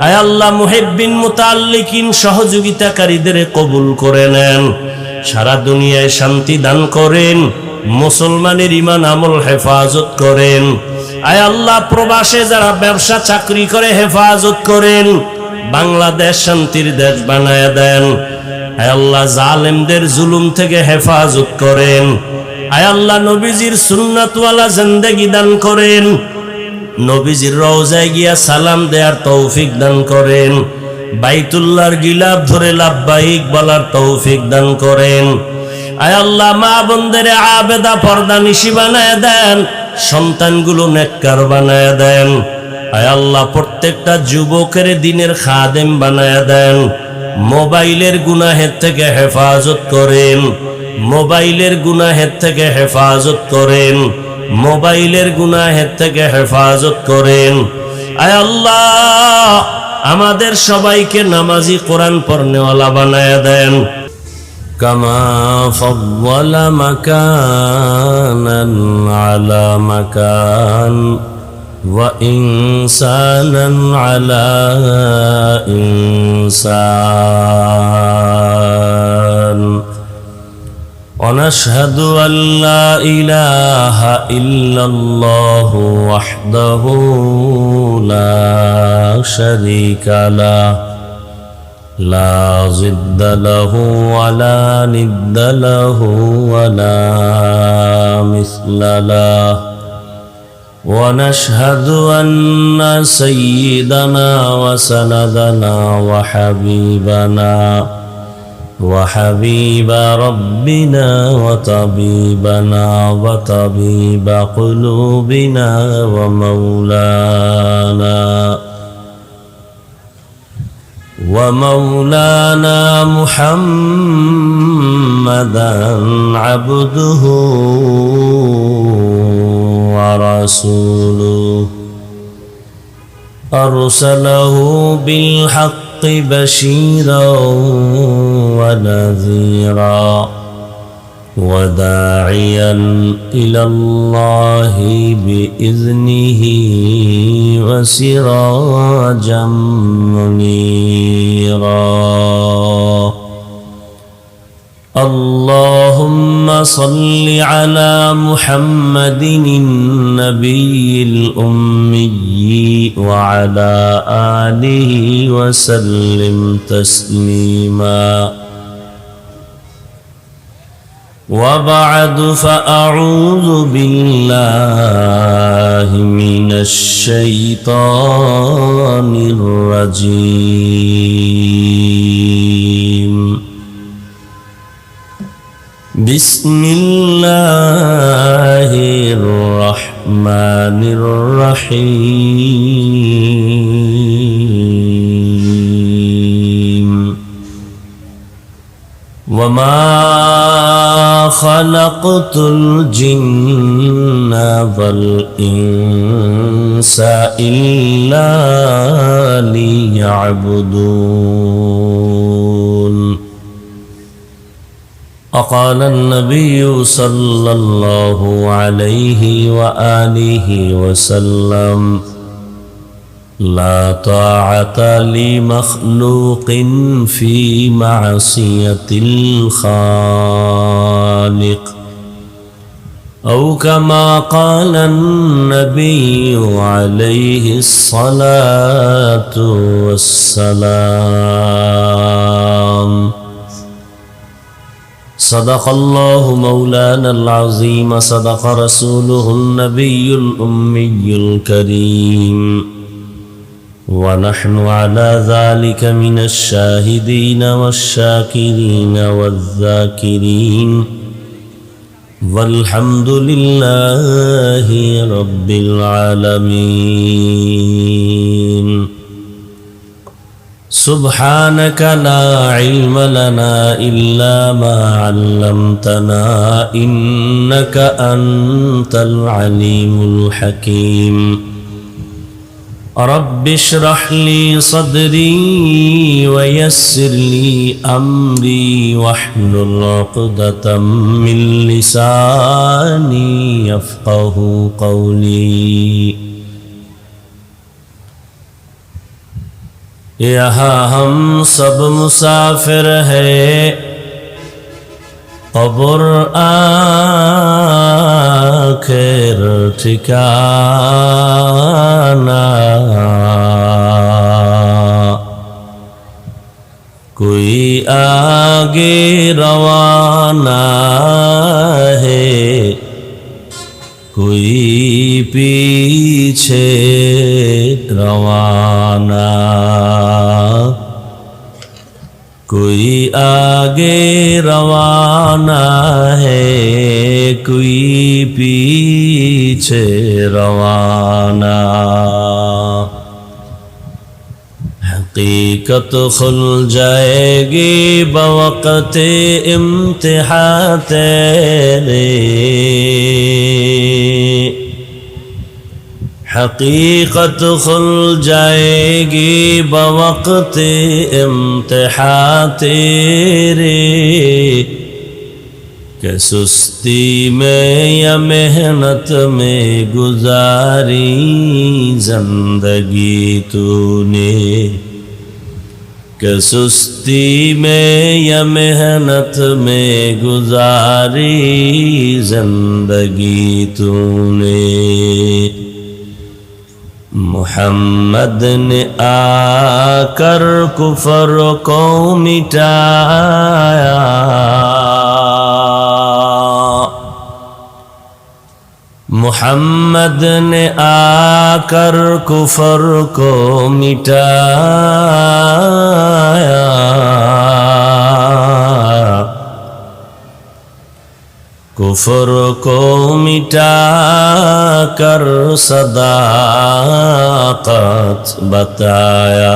আয় আল্লাহ, মুহিব্বিন, মুতাআল্লিকিন, সহযোগিতাকারীদের কবুল করে নেন। সারা দুনিয়ায় শান্তি দান করেন, মুসলমানের ঈমান আমল হেফাজত করেন। আয় আল্লাহ, প্রবাসে যারা ব্যবসা চাকরি করে হেফাজত করেন, বাংলাদেশ শান্তির দেশ বানায় দেন। আয় আল্লাহ, জালেমদের জুলুম থেকে হেফাজত করেন। আয় আল্লাহ, নবীজির সুন্নাতওয়ালা জিন্দেগি দান করেন, নবীজির রওজায় গিয়া সালাম দেওয়ার তৌফিক দান করেন, বাইতুল্লাহর গিলাফ ধরে লাব্বাইক বলার তৌফিক দান করেন। আয় আল্লাহ, মা বোনদের আবেদা পর্দা নিশি বানায় দেন, সন্তানগুলো নেককার বানায় দেন। আয় আল্লাহ, প্রত্যেকটা যুবকের দিনের খাদেম বানায় দেন। মোবাইলের গুনাহের থেকে হেফাজত করেন, মোবাইলের গুনাহের থেকে হেফাজত করেন, মোবাইলের গুনাহের থেকে হেফাজত করেন। আয় আল্লাহ, আমাদের সবাইকে নামাজি, কোরআন পড়নেওয়ালা বানায় দেন। কামা ফাদ্দালা মাকানান আলা মাকান ওয়া ইনসানান আলা ইনসান। ونشهد أن لا إله إلا الله وحده لا شريك له، لا ضد له ولا ند له ولا مثل له. ونشهد أن سيدنا وسندنا وحبيبنا وحبيب ربنا وطبيبنا وطبيب قلوبنا ومولانا محمدا عبده ورسوله أرسله بالحق بشيرا ونذيرا وداعيا إلى الله بإذنه وسراجا منيرا اللهم صل على محمد النبي الأمي وعلى آله وسلم تسليما وبعد فأعوذ بالله من الشيطان الرجيم بسم الله الرحمن الرحيم وما خلقت الجن والإنس إلا ليعبدون وقال النبي صلى الله عليه وآله وسلم لا طاعة لمخلوق في معصية الخالق أو كما قال النبي عليه الصلاة والسلام صدق الله مولانا العظيم صدق رسوله النبي الأمي الكريم ونحن على ذلك من الشاهدين والشاكرين والذاكرين والحمد لله رب العالمين سبحانك لا علم لنا إلا ما علمتنا إنك أنت العليم الحكيم رب اشرح لي صدري ويسر لي أمري واحلل عقدة من لساني يفقه قولي यहाँ हम सब मुसाफिर है कब्र आखिर ठिकाना कोई आगे रवाना है कोई पीछे रवाना कोई आगे रवाना है कोई पीछे रवाना हकीकत खुल जाएगी बवक़्त इम्तिहान तेरे हकीकत खुल जाएगी बवक़्त इम्तिहान तेरे कि सुस्ती में या मेहनत में गुजारी जिंदगी तूने कि सुस्ती में या मेहनत में गुजारी जिंदगी तूने मुहम्मद ने आकर कुफर को मिटाया मुहम्मद ने आकर कुफर को मिटाया कुफर को मिटा कर सदाकत बताया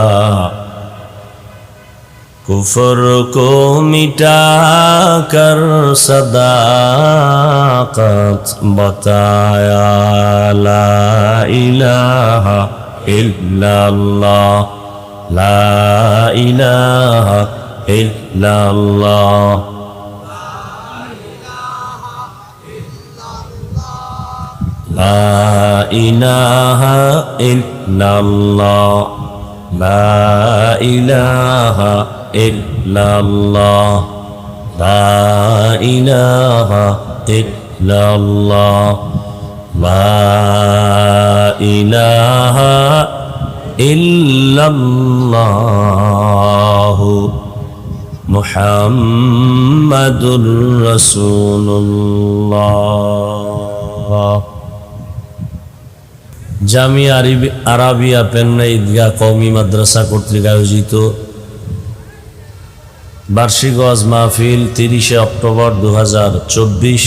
कुफर को मिटा कर सदाकत बताया ला इलाहा इल्लल्लाह ला इलाहा इल्लल्लाह ला इलाहा इल्लल्लाह ला इलाहा इल्लल्लाह ला इलाहा इल्लल्लाह ला इलाहा इल्लल्लाह मुहम्मदुर রাসূলুল্লাহ। জামিয়া আরাবিয়া পেন্না ঈদগাহ কওমি মাদ্রাসা কর্তৃক আয়োজিত বার্ষিক ওয়াজ মাহফিল 30 অক্টোবর 2024।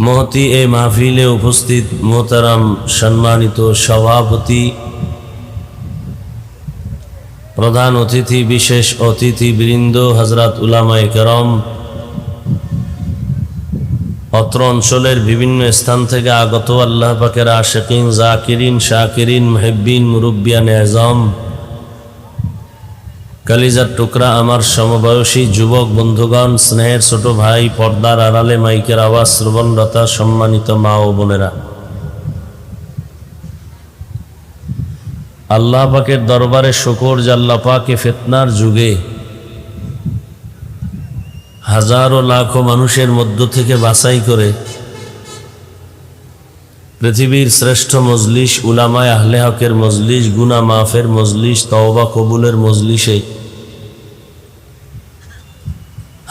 মহতি এই মাহফিলে উপস্থিত মোহতারাম সম্মানিত সভাপতি, প্রধান অতিথি, বিশেষ অতিথিবৃন্দ, হযরত উলামায়ে কেরাম, অত্র অঞ্চলের বিভিন্ন স্থান থেকে আগত আল্লাহ পাকের আশিকিন, জাকিরিন, শাকিরিন, মুহিব্বিন, মুরব্বিয়ানে আযম, কালিজার টুকরা আমার সমবয়সী যুবক বন্ধুগণ, স্নেহের ছোট ভাই, পর্দার আড়ালে মাইকের আওয়াজ শ্রবণরতা সম্মানিত মা ও বোনেরা, আল্লাহ পাকের দরবারে শুকর যে আল্লাহ পাকে ফিতনার যুগে হাজারো লাখো মানুষের মধ্য থেকে বাছাই করে পৃথিবীর শ্রেষ্ঠ মজলিস, উলামায়ে আহলে হকের মজলিস, গুনাহ মাফের মজলিস, তওবা কবুলের মজলিসে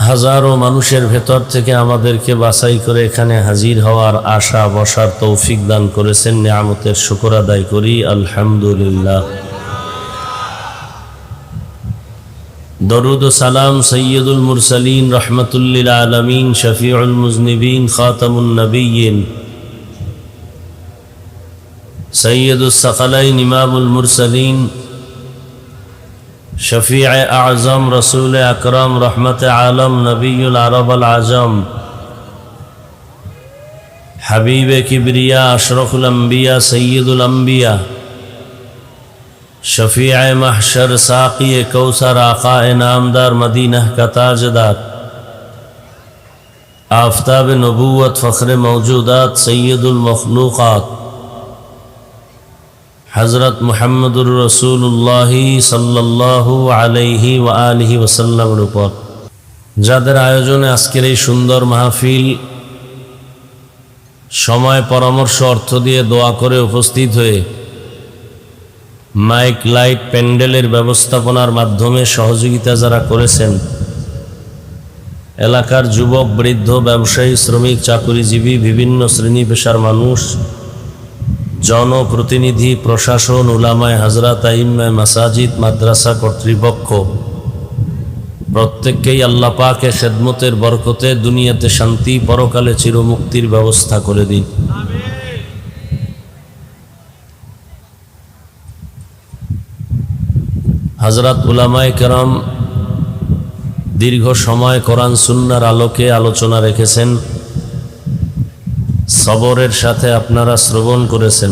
হাজারো মানুষের ভেতর থেকে আমাদেরকে বাছাই করে এখানে হাজির হওয়ার আশা বসার তৌফিক দান করেছেন। নিয়ামতের শুকর আদায় করি আলহামদুলিল্লাহ। দরুদ ও সালাম সৈয়দুল মুরসালিন, রহমাতুল লিল আলামিন, শফিউল মুজনিবিন, খাতামুন নবিয়্যিন, সৈয়দুস সাকালাইন, ইমামুল মুরসালিন, শফিয়ে আযম, রসুল আকরম, রহমতে আলম, নবিয়ুল আরব আল আজম, হাবিবে কিবরিয়া, আশরফুল আম্বিয়া, সৈয়দুল আম্বিয়া, शफीए महशर, साक़िए कौसर, आक़ाए नामदार, मदीनह का ताजदार, आफ़ताब नबूवत, फ़ख्र मौजूदात, सैयदुल मखलूक़ात, हज़रत मुहम्मदुर रसूलुल्लाह सल्लल्लाहु अलैहि व आलिहि वसल्लमेर উপর যাদের আয়োজনে আজকের এই সুন্দর মাহফিল, সময়, পরামর্শ, অর্থ দিয়ে দোয়া করে উপস্থিত হয়ে মাইক, লাইট, প্যান্ডেলের ব্যবস্থাপনার মাধ্যমে সহযোগিতা যারা করেছেন, এলাকার যুবক, বৃদ্ধ, ব্যবসায়ী, শ্রমিক, চাকুরিজীবী, বিভিন্ন শ্রেণী পেশার মানুষ, জনপ্রতিনিধি, প্রশাসন, উলামায়ে হযরত, আইম্মায়ে মাসাজিদ, মাদ্রাসা কর্তৃপক্ষ, প্রত্যেককেই আল্লাহ পাকে খেদমতের বরকতে দুনিয়াতে শান্তি, পরকালে চিরমুক্তির ব্যবস্থা করে দিন। হযরত উলামায়ে কেরাম দীর্ঘ সময় কোরআন সুন্নাহর আলোকে আলোচনা রেখেছেন, সবরের সাথে আপনারা শ্রবণ করেছেন।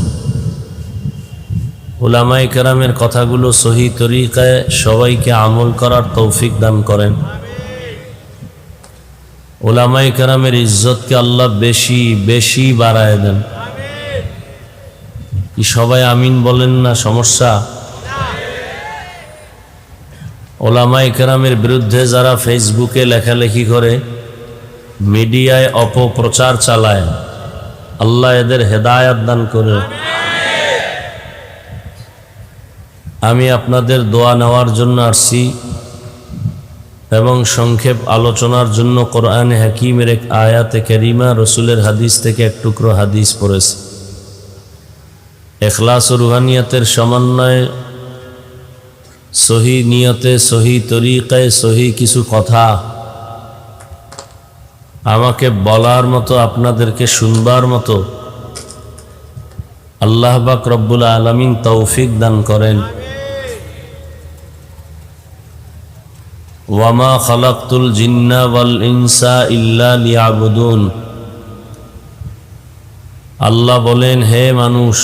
উলামায়ে কেরামের কথাগুলো সহি তরিকায় সবাইকে আমল করার তৌফিক দান করেন। উলামায়ে কেরামের ইজ্জতকে আল্লাহ বেশি বেশি বাড়ায় দেন। কি সবাই আমিন বলেন না? সমস্যা? উলামায়ে কেরামের বিরুদ্ধে যারা ফেসবুকে লেখালেখি করে, মিডিয়ায় অপপ্রচার চালায়, আল্লাহ এদের হেদায়েত দান করে। আমি আপনাদের দোয়া নেওয়ার জন্য আসছি এবং সংক্ষেপ আলোচনার জন্য কোরআনে হাকিমের এক আয়াতে কারিমা, রসুলের হাদিস থেকে এক টুকরো হাদিস পড়েছি। ইখলাস ও রুহানিয়াতের সমন্বয়ে, সহি নিয়তে, সহি তরিকায়, সহি কিছু কথা আমাকে বলার মতো, আপনাদেরকে শুনবার মতো আল্লাহ পাক রব্বুল আলামিন তৌফিক দান করেন। ওয়ামা খালাকতুল জিন্না ওয়াল ইনসা ইল্লা লিয়াবুদুন। আল্লাহ বলেন, হে মানুষ,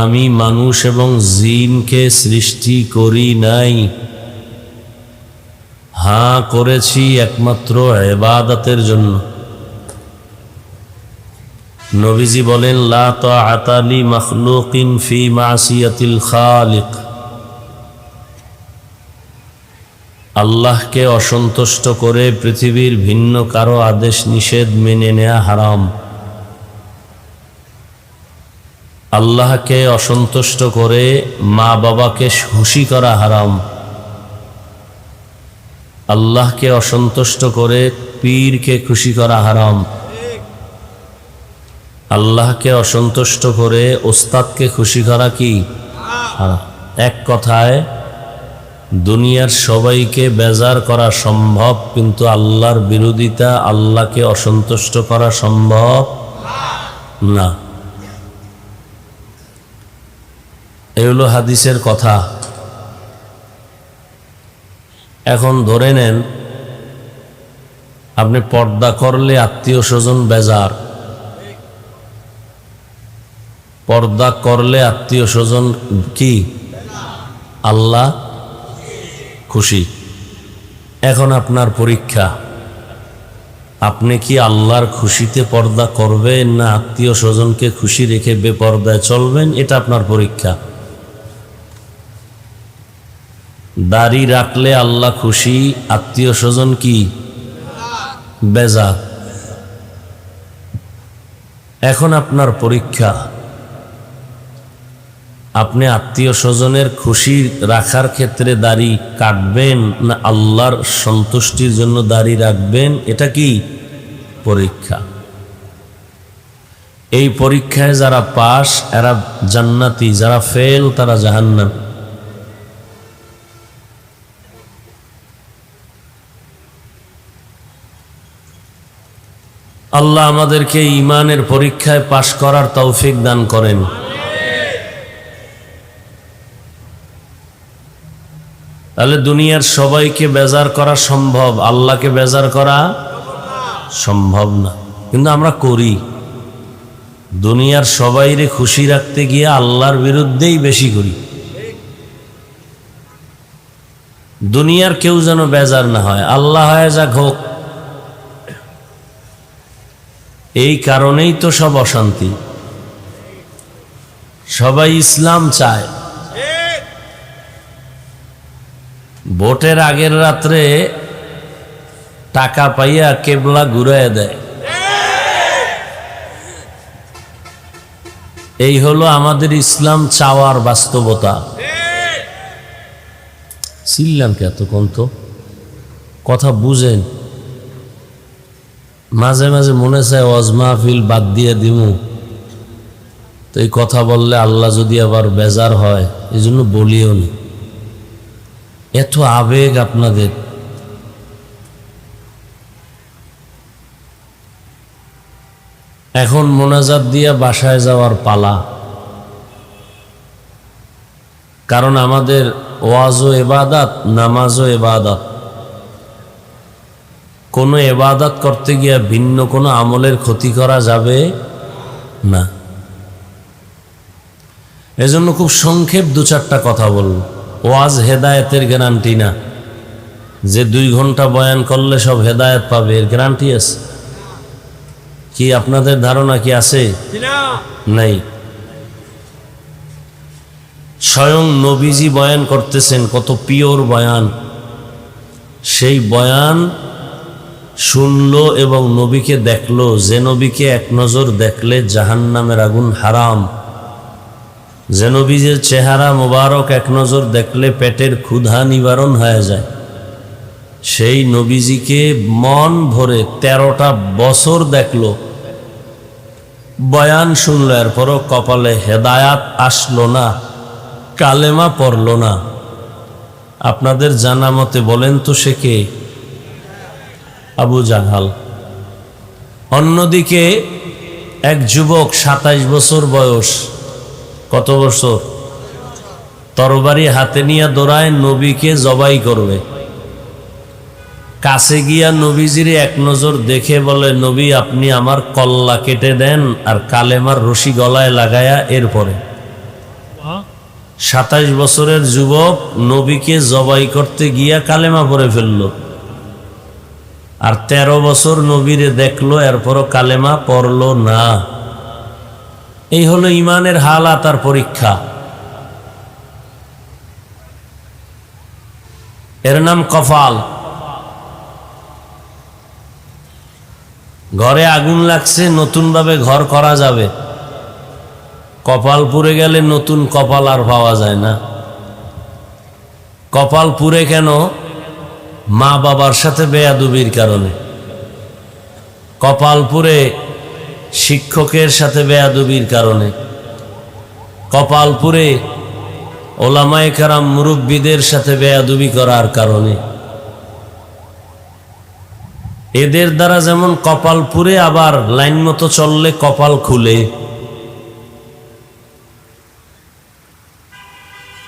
আমি মানুষ এবং জিনকে সৃষ্টি করি নাই, হ্যাঁ করেছি একমাত্র ইবাদতের জন্য। নবীজি বলেন, লা তাআতা লি মাখলুকিন ফি মাসিয়াতিল খালিক। আল্লাহকে অসন্তুষ্ট করে পৃথিবীর ভিন্ন কারো আদেশ নিষেধ মেনে নেওয়া হারাম। আল্লাহকে অসন্তুষ্ট করে মা বাবাকে খুশি করা হারাম। আল্লাহকে অসন্তুষ্ট করে পীরকে খুশি করা হারাম। আল্লাহকে অসন্তুষ্ট করে ওস্তাদকে খুশি করা কি হারাম। এক কথায় দুনিয়ার সবাইকে বেজার করা সম্ভব, কিন্তু আল্লাহর বিরোধিতা, আল্লাহকে অসন্তুষ্ট করা সম্ভব না। এই হলো হাদিসের কথা। এখন ধরে নেন, আপনি পর্দা করলে আত্মীয় স্বজন বেজার, পর্দা করলে আত্মীয় স্বজন কি, আল্লাহ খুশি। এখন আপনার পরীক্ষা, আপনি কি আল্লাহর খুশিতে পর্দা করবেন না আত্মীয় স্বজনকে খুশি রেখে বেপর্দায় চলবেন? এটা আপনার পরীক্ষা। দাড়ি রাখলে আল্লাহ খুশি, আত্মীয় স্বজন কি বেজার। এখন আপনার পরীক্ষা, আপনি আত্মীয় স্বজনের খুশি রাখার ক্ষেত্রে দাড়ি কাটবেন না আল্লাহর সন্তুষ্টির জন্য দাড়ি রাখবেন? এটা কি পরীক্ষা। এই পরীক্ষায় যারা পাস এরা জান্নাতি, যারা ফেল তারা জাহান্নাম। আল্লাহ আমাদেরকে ঈমানের পরীক্ষায় পাশ করার তৌফিক দান করেন। তাহলে দুনিয়ার সবাইকে বেজার করা সম্ভব, আল্লাহকে বেজার করা সম্ভব না, কিন্তু আমরা করি। দুনিয়ার সবাইরে খুশি রাখতে গিয়ে আল্লাহর বিরুদ্ধেই বেশি করি। দুনিয়ার কেউ যেন বেজার না হয়, আল্লাহ হয়ে যাক হোক। এই কারণেই তো সব অশান্তি। সবাই ইসলাম চায়। ভোটের আগের রাত্রে টাকা পাইয়া কেবলা ঘুরাইয়া দেয়। এই হলো আমাদের ইসলাম চাওয়ার বাস্তবতা। ছিলাম কে এতক্ষণ, তো কথা বুঝেন। মাঝে মাঝে মনে চায় ওয়াজ মাহফিল বাদ দিয়ে দিমু, তো এই কথা বললে আল্লাহ যদি আবার বেজার হয়, এই জন্য বলিও নি। এত আবেগ আপনাদের। এখন মোনাজাত দিয়া বাসায় যাওয়ার পালা, কারণ আমাদের ওয়াজও ইবাদত, নামাজও ইবাদত। কোনো ইবাদত করতে গিয়ে ভিন্ন কোনো আমলের ক্ষতি করা যাবে না। এজন্য খুব সংক্ষেপ দু চারটা কথা বলবো। ওয়াজ হেদায়েতের গ্যারান্টি না, যে 2 ঘন্টা বয়ান করলে সব হেদায়েত পাবে, এর গ্যারান্টি আছে কি? আপনাদের ধারণা কি আছে? নাই। স্বয়ং নবীজি বয়ান করতেছেন, কত পিওর বয়ান। সেই বয়ান শুনলো এবং নবীকে দেখলো, যে নবীকে এক নজর দেখলে জাহান্নামের আগুন হারাম, যে নবীজের চেহারা মোবারক এক নজর দেখলে পেটের ক্ষুধা নিবারণ হয়ে যায়, সেই নবীজিকে মন ভরে 13টা বছর দেখলো, বয়ান শুনলো, এরপরও কপালে হেদায়াত আসলো না, কালেমা পড়লো না। আপনাদের জানা মতে বলেন তো সে কে? আবু জাহাল। অন্যদিকে এক যুবক 27 বছর বয়স, কত বছর? তরবারি হাতে নিয়ে দৌড়ায় নবীকে জবাই করবে। কাছে গিয়া নবীজির এক নজর দেখে বলে, নবী আপনি আমার কল্লা কেটে দেন আর কালেমার রশি গলায় লাগায়া এরপরে। 27 বছরের যুবক নবীকে জবাই করতে গিয়া কালেমা পড়ে ফেলল, আর 13 বছর নবীরে দেখলো, এরপরও কালেমা পড়ল না। এই হলো ইমানের হালাত আর পরীক্ষা। এর নাম কপাল। ঘরে আগুন লাগছে, নতুন ভাবে ঘর করা যাবে, কপাল পুড়ে গেলে নতুন কপাল আর পাওয়া যায় না। কপাল পুড়ে কেন? মা বাবার সাথে বেয়াদবির কারণে। কপাল পুড়ে শিক্ষকের সাথে বেয়াদবির কারণে। কপাল পুড়ে ওলামায়ে কেরাম মুরব্বীদের সাথে বেয়াদবি করার কারণে। এদের দ্বারা যেমন কপাল পুড়ে, আবার লাইন মতো চললে কপাল খুলে।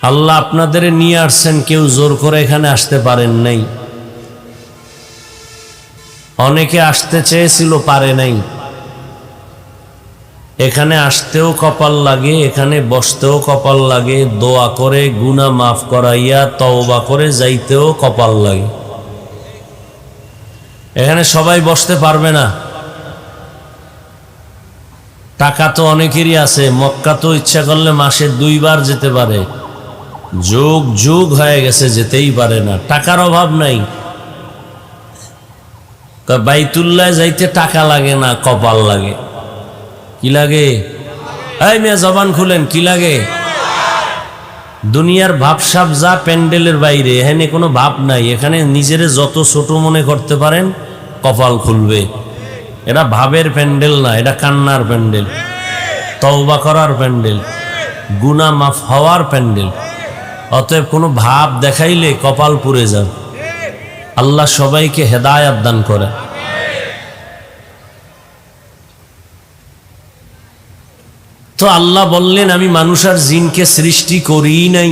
আল্লাহ আপনাদের নিয়ে আসছেন, কেউ জোর করে এখানে আসতে পারেন নাই। অনেকে আসতে চেয়েছিল, পারে নাই। এখানে আসতেও কপাল লাগে, এখানে বসতেও কপাল লাগে, দোয়া করে গুনাহ মাফ করাইয়া তওবা করে যাইতেও কপাল লাগে। এখানে সবাই বসতে পারবে না। টাকা তো অনেকেরই আছে, মক্কা তো ইচ্ছা করলে মাসে 2 বার যেতে পারে, যুগ যুগ হয়ে গেছে যেতেই পারে না, টাকার অভাব নাই। বাইতুল্লাহ যাইতে টাকা লাগে না, কপাল লাগে। কি লাগে? এই মিয়া জবান খুলেন, কি লাগে? দুনিয়ার ভাবসাব যা প্যান্ডেলের বাইরে, এখানে কোনো ভাব নাই। এখানে নিজেরে যত ছোট মনে করতে পারেন, কপাল খুলবে। এটা ভাবের প্যান্ডেল না, এটা কান্নার প্যান্ডেল, তওবা করার প্যান্ডেল, গুনাহ মাফ হওয়ার প্যান্ডেল। অতএব কোনো ভাব দেখাইলে কপাল পুড়ে যান। আল্লাহ সবাইকে হেদায়াত দান করে। তো আল্লাহ বললেন, আমি মানুষ আর জিনকে সৃষ্টি করিই নাই।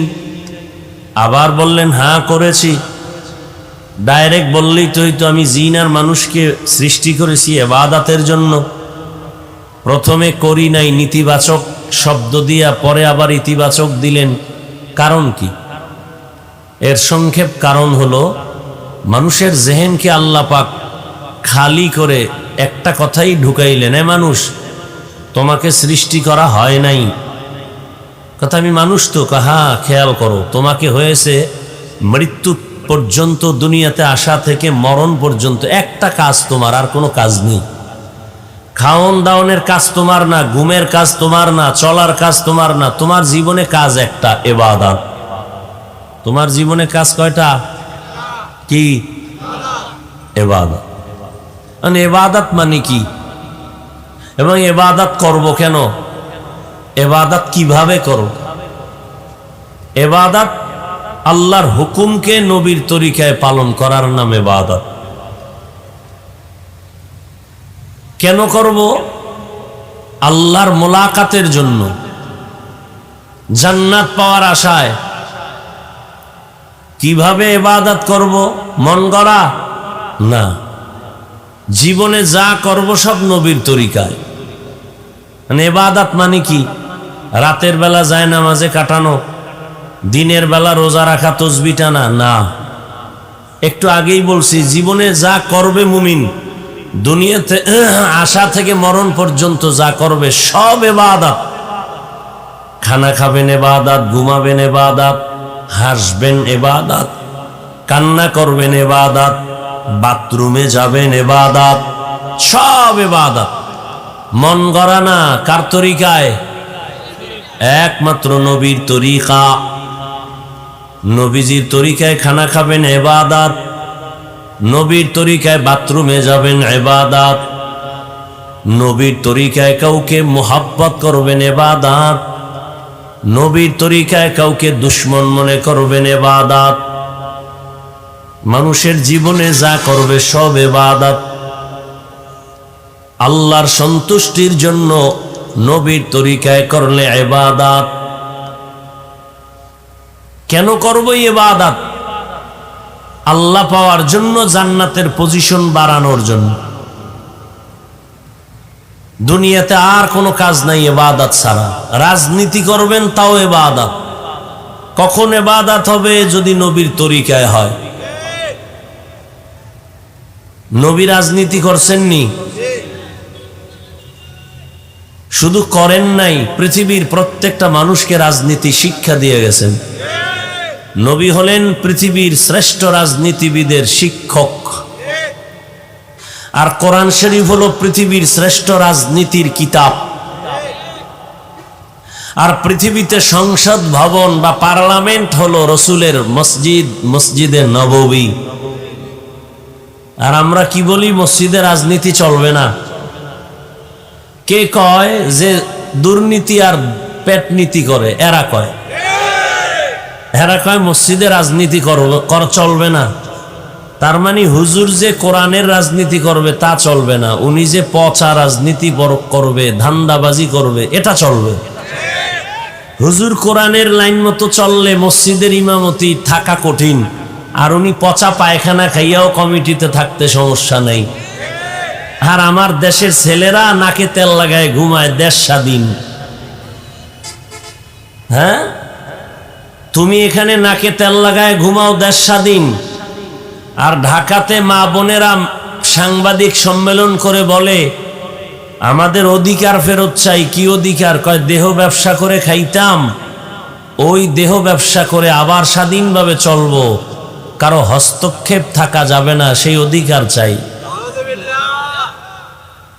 আবার বললেন, হ্যাঁ করেছি। ডাইরেক্ট বললেই তো আমি জিন আর মানুষকে সৃষ্টি করেছি ইবাদতের জন্য। প্রথমে করি নাই নেতিবাচক শব্দ দিয়া, পরে আবার ইতিবাচক দিলেন। কারণ কি? এর সংক্ষেপ কারণ হলো, মানুষের জেহেনকে আল্লাহ পাক খালি করে একটা কথাই ঢুকাইলেন, এ মানুষ তোমাকে সৃষ্টি করা হয় নাই। কথা, আমি মানুষ তো? হ্যাঁ, খেয়াল করো, তোমাকে হয়েছে মৃত্যু পর্যন্ত, দুনিয়াতে আসা থেকে মরণ পর্যন্ত একটা কাজ তোমার, আর কোনো কাজ নেই। খাওন দাওনের কাজ তোমার না, ঘুমের কাজ তোমার না, চলার কাজ তোমার না। তোমার জীবনে কাজ একটা, ইবাদত। তোমার জীবনে কাজ কয়টা? কি? ইবাদত। মানে ইবাদত মানে কি, এবং ইবাদত করব কেন, ইবাদত কিভাবে করো? ইবাদত আল্লাহর হুকুমকে নবীর তরিকায় পালন করার নাম ইবাদত। কেন করব? আল্লাহর মোলাকাতের জন্য, জান্নাত পাওয়ার আশায়। কিভাবে ইবাদত করব? মন গড়া না, জীবনে যা করব সব নবীর তরিকায়। মানে ইবাদত মানে কি? রাতের বেলা যায় নামাজে কাটানো, দিনের বেলা রোজা রাখা, তসবিহ টানা না। একটু আগেই বলছি, জীবনে যা করবে মুমিন, দুনিয়াতে আসা থেকে মরণ পর্যন্ত যা করবে সব ইবাদত। খানা খাবেন ইবাদত, ঘুমাবেন ইবাদত, হাসবেন ইবাদত, কান্না করবেন ইবাদত, বাথরুমে যাবেন ইবাদত, সব ইবাদত। মন গড়া না। কার তরিকায়? একমাত্র নবীর তরিকা। নবীজির তরিকায় খানা খাবেন ইবাদত, নবীর তরিকায় বাথরুমে যাবেন ইবাদত, নবীর তরিকায় কাউকে মোহাব্বত করবেন ইবাদত, নবীর তরিকায় কাউকে দুশ্মন মনে করবেন ইবাদত। মানুষের জীবনে যা করবে সব ইবাদত। আল্লাহর সন্তুষ্টির জন্য নবীর তরিকায় করলে ইবাদত। কেন করব ইবাদত? আল্লাহ পাওয়ার জন্য, জান্নাতের পজিশন বাড়ানোর জন্য। দুনিয়াতে আর কোনো কাজ নাই ইবাদত ছাড়া। রাজনীতি করবেন তাও ইবাদত। কখন ইবাদত হবে? যদি নবীর তরিকায় হয়। নবী রাজনীতি করছেননি, শুধু করেন নাই, পৃথিবীর প্রত্যেকটা মানুষকে রাজনীতি শিক্ষা দিয়ে গেছেন। নবী হলেন পৃথিবীর শ্রেষ্ঠ রাজনীতিবিদের শিক্ষক, আর কোরআন শরীফ হলো পৃথিবীর শ্রেষ্ঠ রাজনীতির কিতাব। আর পৃথিবীতে সংসদ ভবন বা পার্লামেন্ট হলো রসুলের মসজিদ, মসজিদে নববী। আর আমরা কি বলি? মসজিদে রাজনীতি চলবে না। কে কয় যে দুর্নীতি আর পেটনীতি করে? এরা কয়। এরা কয় মসজিদে রাজনীতি চলবে না। তার মানে হুজুর যে কোরআনের রাজনীতি করবে তা চলবে না, উনি যে পচা রাজনীতি করবে, ধান্দাবাজি করবে, এটা চলবে। হুজুর কোরআনের লাইন মতো চললে মসজিদের ইমামতি থাকা কঠিন, আর উনি পচা পায়খানা খাইয়াও কমিটিতে থাকতে সমস্যা নেই। আর আমার দেশের ছেলেরা নাকে তেল লাগায় ঘুমায়, দেশ স্বাধীন। হ্যাঁ, তুমি এখানে নাকে তেল লাগায় ঘুমাও, দেশ স্বাধীন। আর ঢাকাতে মা বোনেরা সাংবাদিক সম্মেলন করে বলে আমাদের অধিকার ফেরত চাই। কি অধিকার? কয় দেহ ব্যবসা করে খাইতাম, ওই দেহ ব্যবসা করে আবার স্বাধীনভাবে চলবো, কারো হস্তক্ষেপ থাকা যাবে না, সেই অধিকার চাই।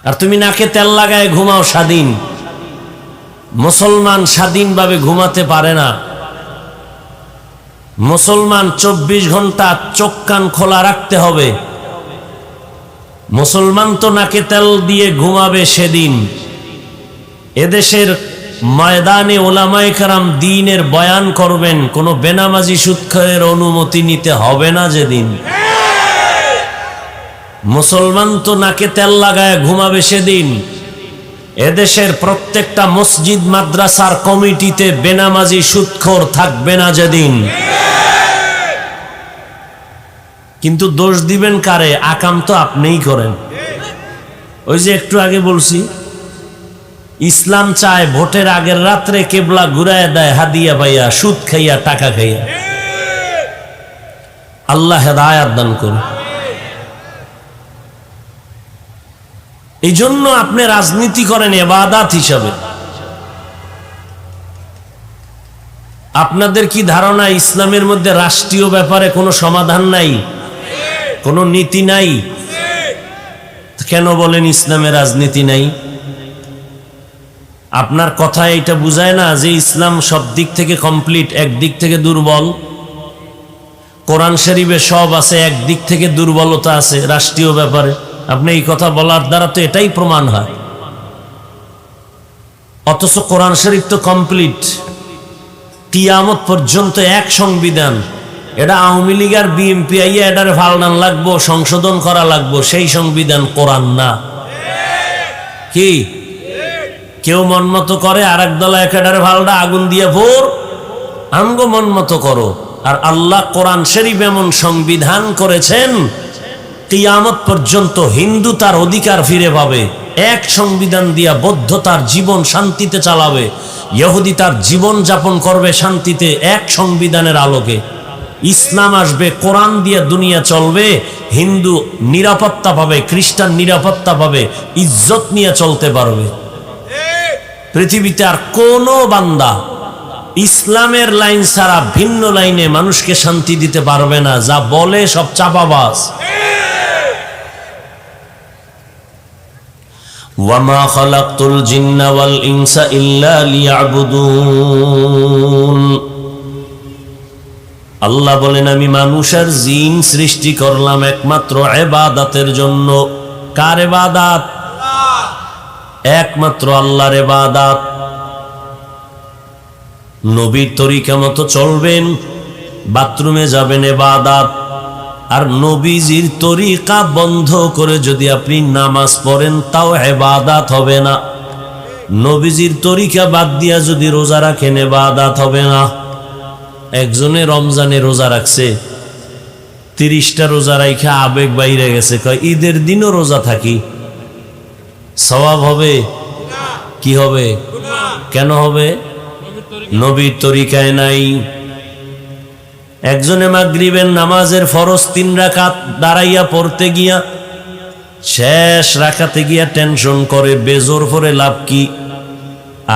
আর তুমি নাকে তেল লাগায় ঘুমাও স্বাধীন। মুসলমান স্বাধীনভাবে ঘুমাতে পারে না। মুসলমান 24 ঘন্টা চোখ কান খোলা রাখতে হবে। মুসলমান তো নাকে তেল দিয়ে ঘুমাবে সেদিন এদেশের ময়দানে ওলামায়ে কেরাম দ্বীনের বয়ান করবেন, কোনো বেনামাজি সুদখোরের অনুমতি নিতে হবে না যেদিন। মুসলমান তো নাকে তেল লাগায় ঘুমাবে সেদিন এদেশের প্রত্যেকটা মসজিদ মাদ্রাসার কমিটিতে বেনামাজি সুদখোর থাকবে না যেদিন। কিন্তু দোষ দিবেন কারে? আকাম তো আপনিই করেন। ওই যে একটু আগে বলছি, ইসলাম চায় ভোটের আগের রাত্রে কেবলা ঘুরায় দেয় হাদিয়া পাইয়া, সুদ খাইয়া, টাকা খাইয়া। আল্লাহ হেদায়াত দান করুন। এই জন্য আপনি রাজনীতি করেন ইবাদত হিসাবে। আপনাদের কি ধারণা ইসলামের মধ্যে রাষ্ট্রীয় ব্যাপারে কোনো সমাধান নাই, কোনো নীতি নাই? কেন বলেন ইসলামে রাজনীতি নাই? আপনার কথা এটা বুঝায় না যে ইসলাম সব দিক থেকে কমপ্লিট, একদিক থেকে দুর্বল। কোরআন শরীফে সব আছে, একদিক থেকে দুর্বলতা আছে রাষ্ট্রীয় ব্যাপারে। আপনি এই কথা বলার দ্বারা তো এটাই প্রমাণ হয়। অথচ কোরআন শরীফ তো কমপ্লিট, কিয়ামত পর্যন্ত এক সংবিধান। এটা আওয়ামী লীগ আর বিএনপি আইয়া এটারে ফালনান লাগবো, সংশোধন করা লাগবো, সেই সংবিধান কোরআন না। কি কেউ মন মতো করে, আর এক দল একেবারে ভালটা আগুন দিয়ে ভোর, আমগো মন মতো করো। আর আল্লাহ কোরআন শরীফ এমন সংবিধান করেছেন কিয়ামত পর্যন্ত হিন্দু তার অধিকার ফিরে পাবে। এক সংবিধান দিয়া বৌদ্ধ তার জীবন শান্তিতে চালাবে, ইহুদি তার জীবন যাপন করবে শান্তিতে এক সংবিধানের আলোকে। ইসলাম আসবে, কোরআন দিয়ে দুনিয়া চলবে, হিন্দু নিরাপত্তা পাবে, খ্রিস্টান নিরাপত্তা পাবে, ইজ্জত নিয়ে চলতে পারবে। পৃথিবীতে আর কোনো বান্দা ইসলামের লাইন ছাড়া ভিন্ন লাইনে মানুষকে শান্তি দিতে পারবে না। যা বলে সব চাপাবাজ। ওয়ামা খালাকতুল জিন্না ওয়াল ইনসা ইল্লা লিয়াবুদুন। আল্লাহ বলেন আমি মানুষ আর জিন সৃষ্টি করলাম একমাত্র ইবাদতের জন্য। কার ইবাদত? একমাত্র আল্লাহর ইবাদত। নবীর তরিকা মতো চলবেন, বাথরুমে যাবেন ইবাদত। আর নবীজির তরিকা বন্ধ করে যদি আপনি নামাজ পড়েন তাও ইবাদত হবে না। নবীজির তরিকা বাদ দিয়া যদি রোজা রাখেন ইবাদত হবে না। একজনে রমজানে রোজা রাখছে, 30টা রোজা রাইখা আবেগ বাইরে গেছে, কয় ঈদের দিনও রোজা থাকি, সওয়াব হবে? কি হবে? কেন হবে? নবীর তরিকায় নাই। একজনে মাগরিবের নামাজের ফরজ 3 রাকাত দাঁড়াইয়া পড়তে গিয়া শেষ রাকাতে গিয়া টেনশন করে, বেজোর পরে লাভ কি,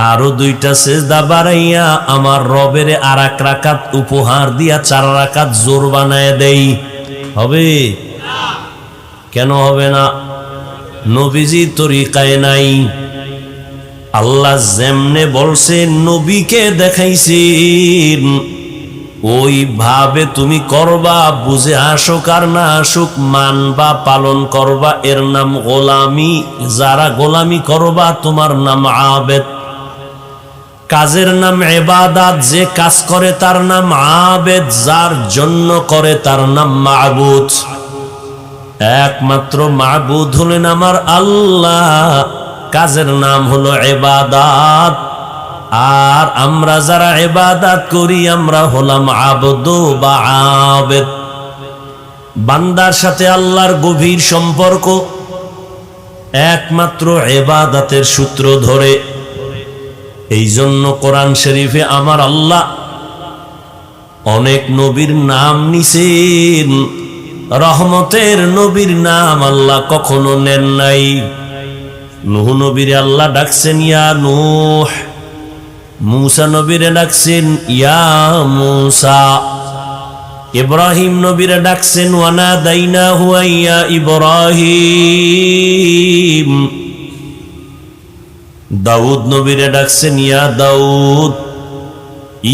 আরো 2টা সেজদা বাড়াইয়া আমার রবের আর 1 রাকাত উপহার দিয়া 4 রাকাত জোর বানায় দেই। হবে? কেন হবে না? নবীজি তরিকায় নাই। আল্লাহ যেমনে বলছে নবীকে দেখাইছেন, ওইভাবে তুমি করবা, বুঝে আসুক আর না আসুক মানবা, পালন করবা, এর নাম গোলামি। যারা গোলামি করবা তোমার নাম আবেদ। কাজের নাম ইবাদত, যে কাজ করে তার নাম আবেদ, যার জন্য করে তার নাম মাবুদ। একমাত্র মাবুদ হলেন আমার আল্লাহ, কাজের নাম হলো ইবাদত। আর আমরা যারা ইবাদত করি আমরা হলাম আবদ বা আবেদ। বান্দার সাথে আল্লাহর গভীর সম্পর্ক একমাত্র ইবাদতের সূত্র ধরে। এই জন্য কোরআন শরীফে আমার আল্লাহ অনেক নবীর নাম নিছেন, রহমতের নবীর নাম আল্লাহ কখনো নেন নাই। নূহ নবীরে আল্লাহ ডাকছেন ইয়া নূহ, মূসা নবীরে ডাকছেন ইয়া মূসা, ইব্রাহিম নবীরে ডাকছেন ওয়ানাদাইনাহু ইয়া ইব্রাহিম, দাউদ নবীরে ডাকছেন ইয়া দাউদ,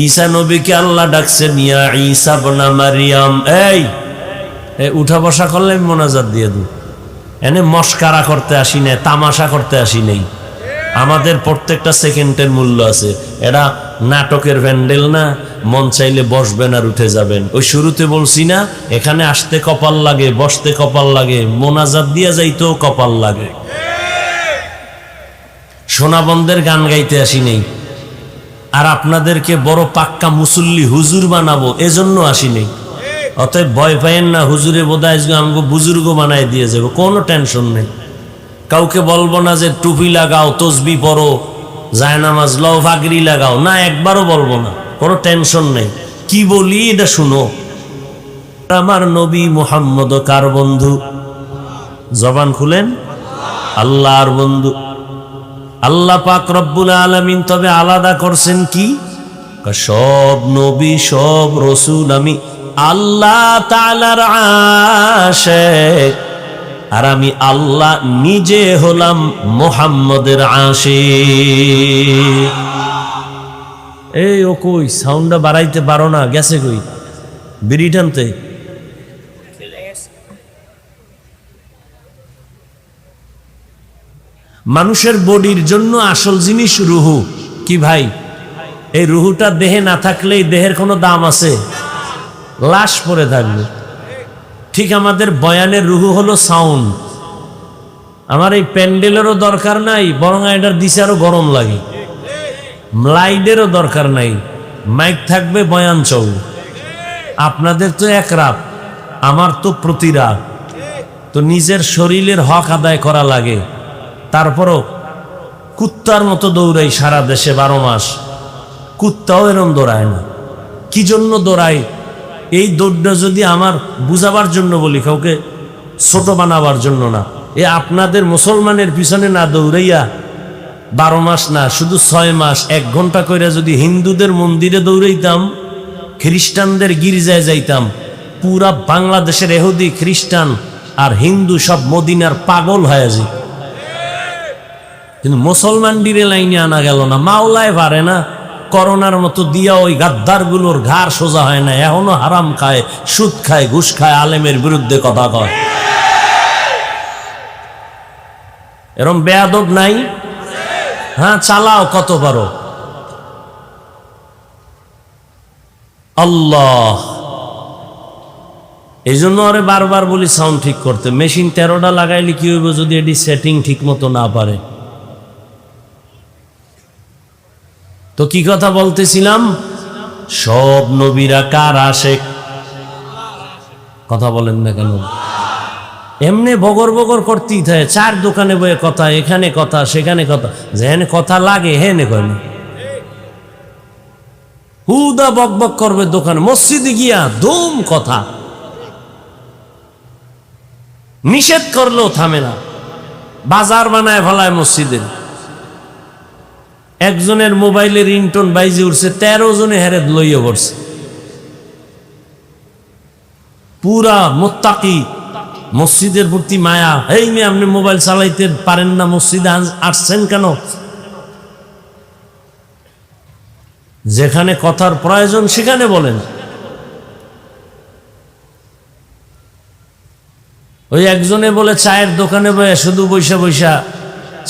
ঈসা নবীকে আল্লাহ ডাকছেন ইয়া ঈসা ইবনে মারইয়াম। এই উঠা বসা করলে মোনাজাত দিয়ে দু, এনে মস্কারা করতে আসি নাই, তামাশা করতে আসি নাই। আমাদের প্রত্যেকটা সেকেন্ডের মূল্য আছে। এটা নাটকের ভ্যান্ডেল না, মন চাইলে বসবেন আর উঠে যাবেন। ওই শুরুতে বলছি না, এখানে আসতে কপাল লাগে, বসতে কপাল লাগে, মোনাজাত দিয়া যাইতেও কপাল লাগে। সোনাবন্দের গান গাইতে আসি নেই, আর আপনাদেরকে বড় পাক্কা মুসল্লি হুজুর বানাবো এজন্য আসি নেই। অতএব ভয় পাইয়েন না, হুজুরে বোধহয় আমাকে বুজুর্গ বানাই দিয়ে যাবো, কোনো টেনশন নেই। কাউকে বলবো না যে টুপি লাগাও, তসবি পড়ো, জায়নামাজ লও, ফাগরি লাগাও, না, একবারও বলবো না, কোনো টেনশন নেই। কি বলি এটা শুনো। আমার নবী মুহাম্মদ কার বন্ধু? জবান খুলেন, আল্লাহর বন্ধু। আল্লাহ পাক রব্বুল আলামিন তবে আলাদা করছেন কি? সব নবী সব রসুল আমি আল্লাহ তাআলার আশিক, আর আমি আল্লাহ নিজে হলাম মুহাম্মদের আশিক। এই ও কই সাউন্ডটা বাড়াইতে পারো না? গেছে কই বিড়ি টানতে? মানুষের বডির জন্য আসল জিনিস রুহু। কি ভাই, এই রুহুটা দেহে না থাকলে এই দেহের কোনো দাম আছে? লাশ পড়ে থাকবে। ঠিক আমাদের বয়ানের রুহু হলো সাউন্ড। আমার এই প্যান্ডেলেরও দরকার নাই, বরং এটার দিছে আরো গরম লাগে। লাইটেরও দরকার নাই, মাইক থাকবে, বয়ান চলবে। আপনাদের তো এক রাত, আমার তো প্রতি রাত। তো নিজের শরীরের হক আদায় করা লাগে। তারপরও কুত্তার মতো দৌড়াই সারা দেশে 12 মাস। কুত্তাও এরম দৌড়ায় না। কি জন্য দৌড়ায়? এই দৌড়টা যদি আমার বুঝাবার জন্য বলি, কাউকে ছোট বানাবার জন্য না। এ আপনাদের মুসলমানের পিছনে না দৌড়াইয়া 12 মাস না, শুধু 6 মাস 1 ঘন্টা করে যদি হিন্দুদের মন্দিরে দৌড়াইতাম, খ্রিস্টানদের গির্জায় যাইতাম, পুরা বাংলাদেশের ইহুদি খ্রিস্টান আর হিন্দু সব মদিনার পাগল হয়ে যায়। কিন্তু মুসলমান ডিরে লাইনে আনা গেল না। মাওলায় পারে না, করোনার মতো দিয়া ওই গাদ্দারগুলোর ঘাড় সোজা হয় না। এখনো হারাম খায়, সুদ খায়, ঘুষ খায়, আলেমের বিরুদ্ধে কথা কয়। এরম বেয়াদব নাই? হ্যাঁ, চালাও কত পারো। আল্লাহ, এই জন্য আরে বারবার বলি সাউন্ড ঠিক করতে। মেশিন 13টা লাগাইলে কি হইব যদি এটি সেটিং ঠিক মতো না পারে? তো কি কথা বলতেছিলাম? সব নবীরা কার আশেক? কথা বলেন না কেন? এমনি বগর বগর করতেই থাকে, চার দোকানে বয়ে কথা, এখানে কথা সেখানে কথা, যেখানে কথা লাগে হেনে কয় না। হুদা বক বক করবে দোকানে, মসজিদে গিয়া ধুম কথা, নিষেধ করলেও থামে না, বাজার বানায় ফেলায় মসজিদের। একজনের মোবাইলের রিংটোন বাইজে উঠছে, 13 জনে হেরে লইয়া পড়ছে। পুরা মুত্তাকি, মসজিদের প্রতি মায়া। এই মেয়ে আপনি মোবাইল চালাইতে পারেন না, মসজিদে আসছেন কেন? যেখানে কথার প্রয়োজন সেখানে বলেন। ওই একজনে বলে চায়ের দোকানে বসে শুধু বৈশা বৈশা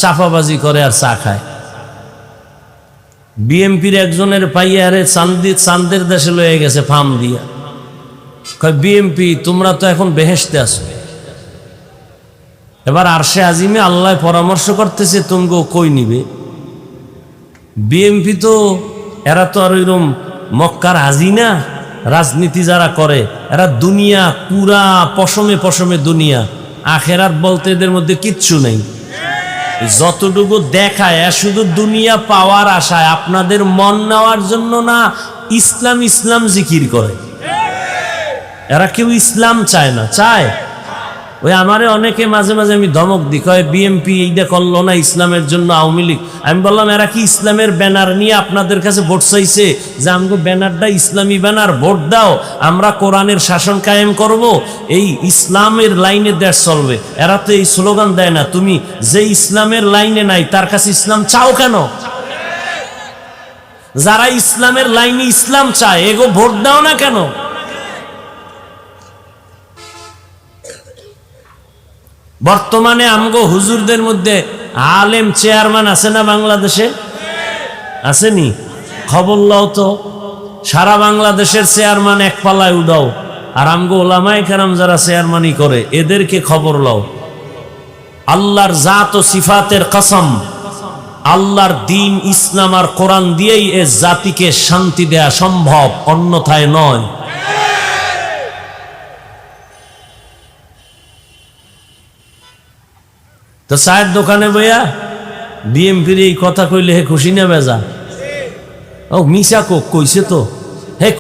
চাপাবাজি করে আর চা খায়। বিএমপির একজনের পাইয়া আরে চান্দের দেশে লয়ে গেছে ফার্ম দিয়া। কয় বিএমপি তোমরা তো এখন বেহেশতে আছো, এবার আরশে আজিমে আল্লাহ পরামর্শ করতেছে তোমগো কই নিবে। বিএমপি তো এরা তো আর ওইরকম মক্কার হাজি না, রাজনীতি যারা করে এরা দুনিয়া পুরা পশমে পশমে দুনিয়া, আখেরাত বলতে এদের মধ্যে কিচ্ছু নেই। যতটুকু দেখায় শুধু দুনিয়া পাওয়ার আশায়, আপনাদের মন নেওয়ার জন্য না, ইসলাম ইসলাম জিকির করে। এরা কেউ ইসলাম চায় না, চায় ওই আমারে অনেকে মাঝে মাঝে আমি ধমক দিই, কয় বিএমপি এইটা করলো না ইসলামের জন্য, আওয়ামী লীগ। আমি বললাম এরা কি ইসলামের ব্যানার নিয়ে আপনাদের কাছে ভোট চাইছে যে আমগো ব্যানারটা ইসলামী ব্যানার, ভোট দাও, আমরা কোরআনের শাসন কায়েম করব, এই ইসলামের লাইনে দেশ চলবে। এরা তো এই স্লোগান দেয় না। তুমি যে ইসলামের লাইনে নাই তার কাছে ইসলাম চাও কেন? যারা ইসলামের লাইনে ইসলাম চায় এগো ভোট দাও না কেন? বর্তমানে আমগো হুজুরদের মধ্যে আলেম চেয়ারম্যান আছে না বাংলাদেশে? আসেনি? খবর লও তো, সারা বাংলাদেশের চেয়ারম্যান এক পাল্লায় উঠাও, আর আমগো ওলামায়ে কেরাম যারা চেয়ারম্যানই করে এদেরকে খবর লও। আল্লাহর জাত ও সিফাতের কসম, আল্লাহর দ্বীন ইসলাম আর কোরআন দিয়েই এ জাতিকে শান্তি দেয়া সম্ভব, অন্যথায় নয়। তো চায়ের দোকানে বইয়া বিএমপির এই কথা কইলে হে খুশি না বেজা? ও মিশা কোক কইছে তো।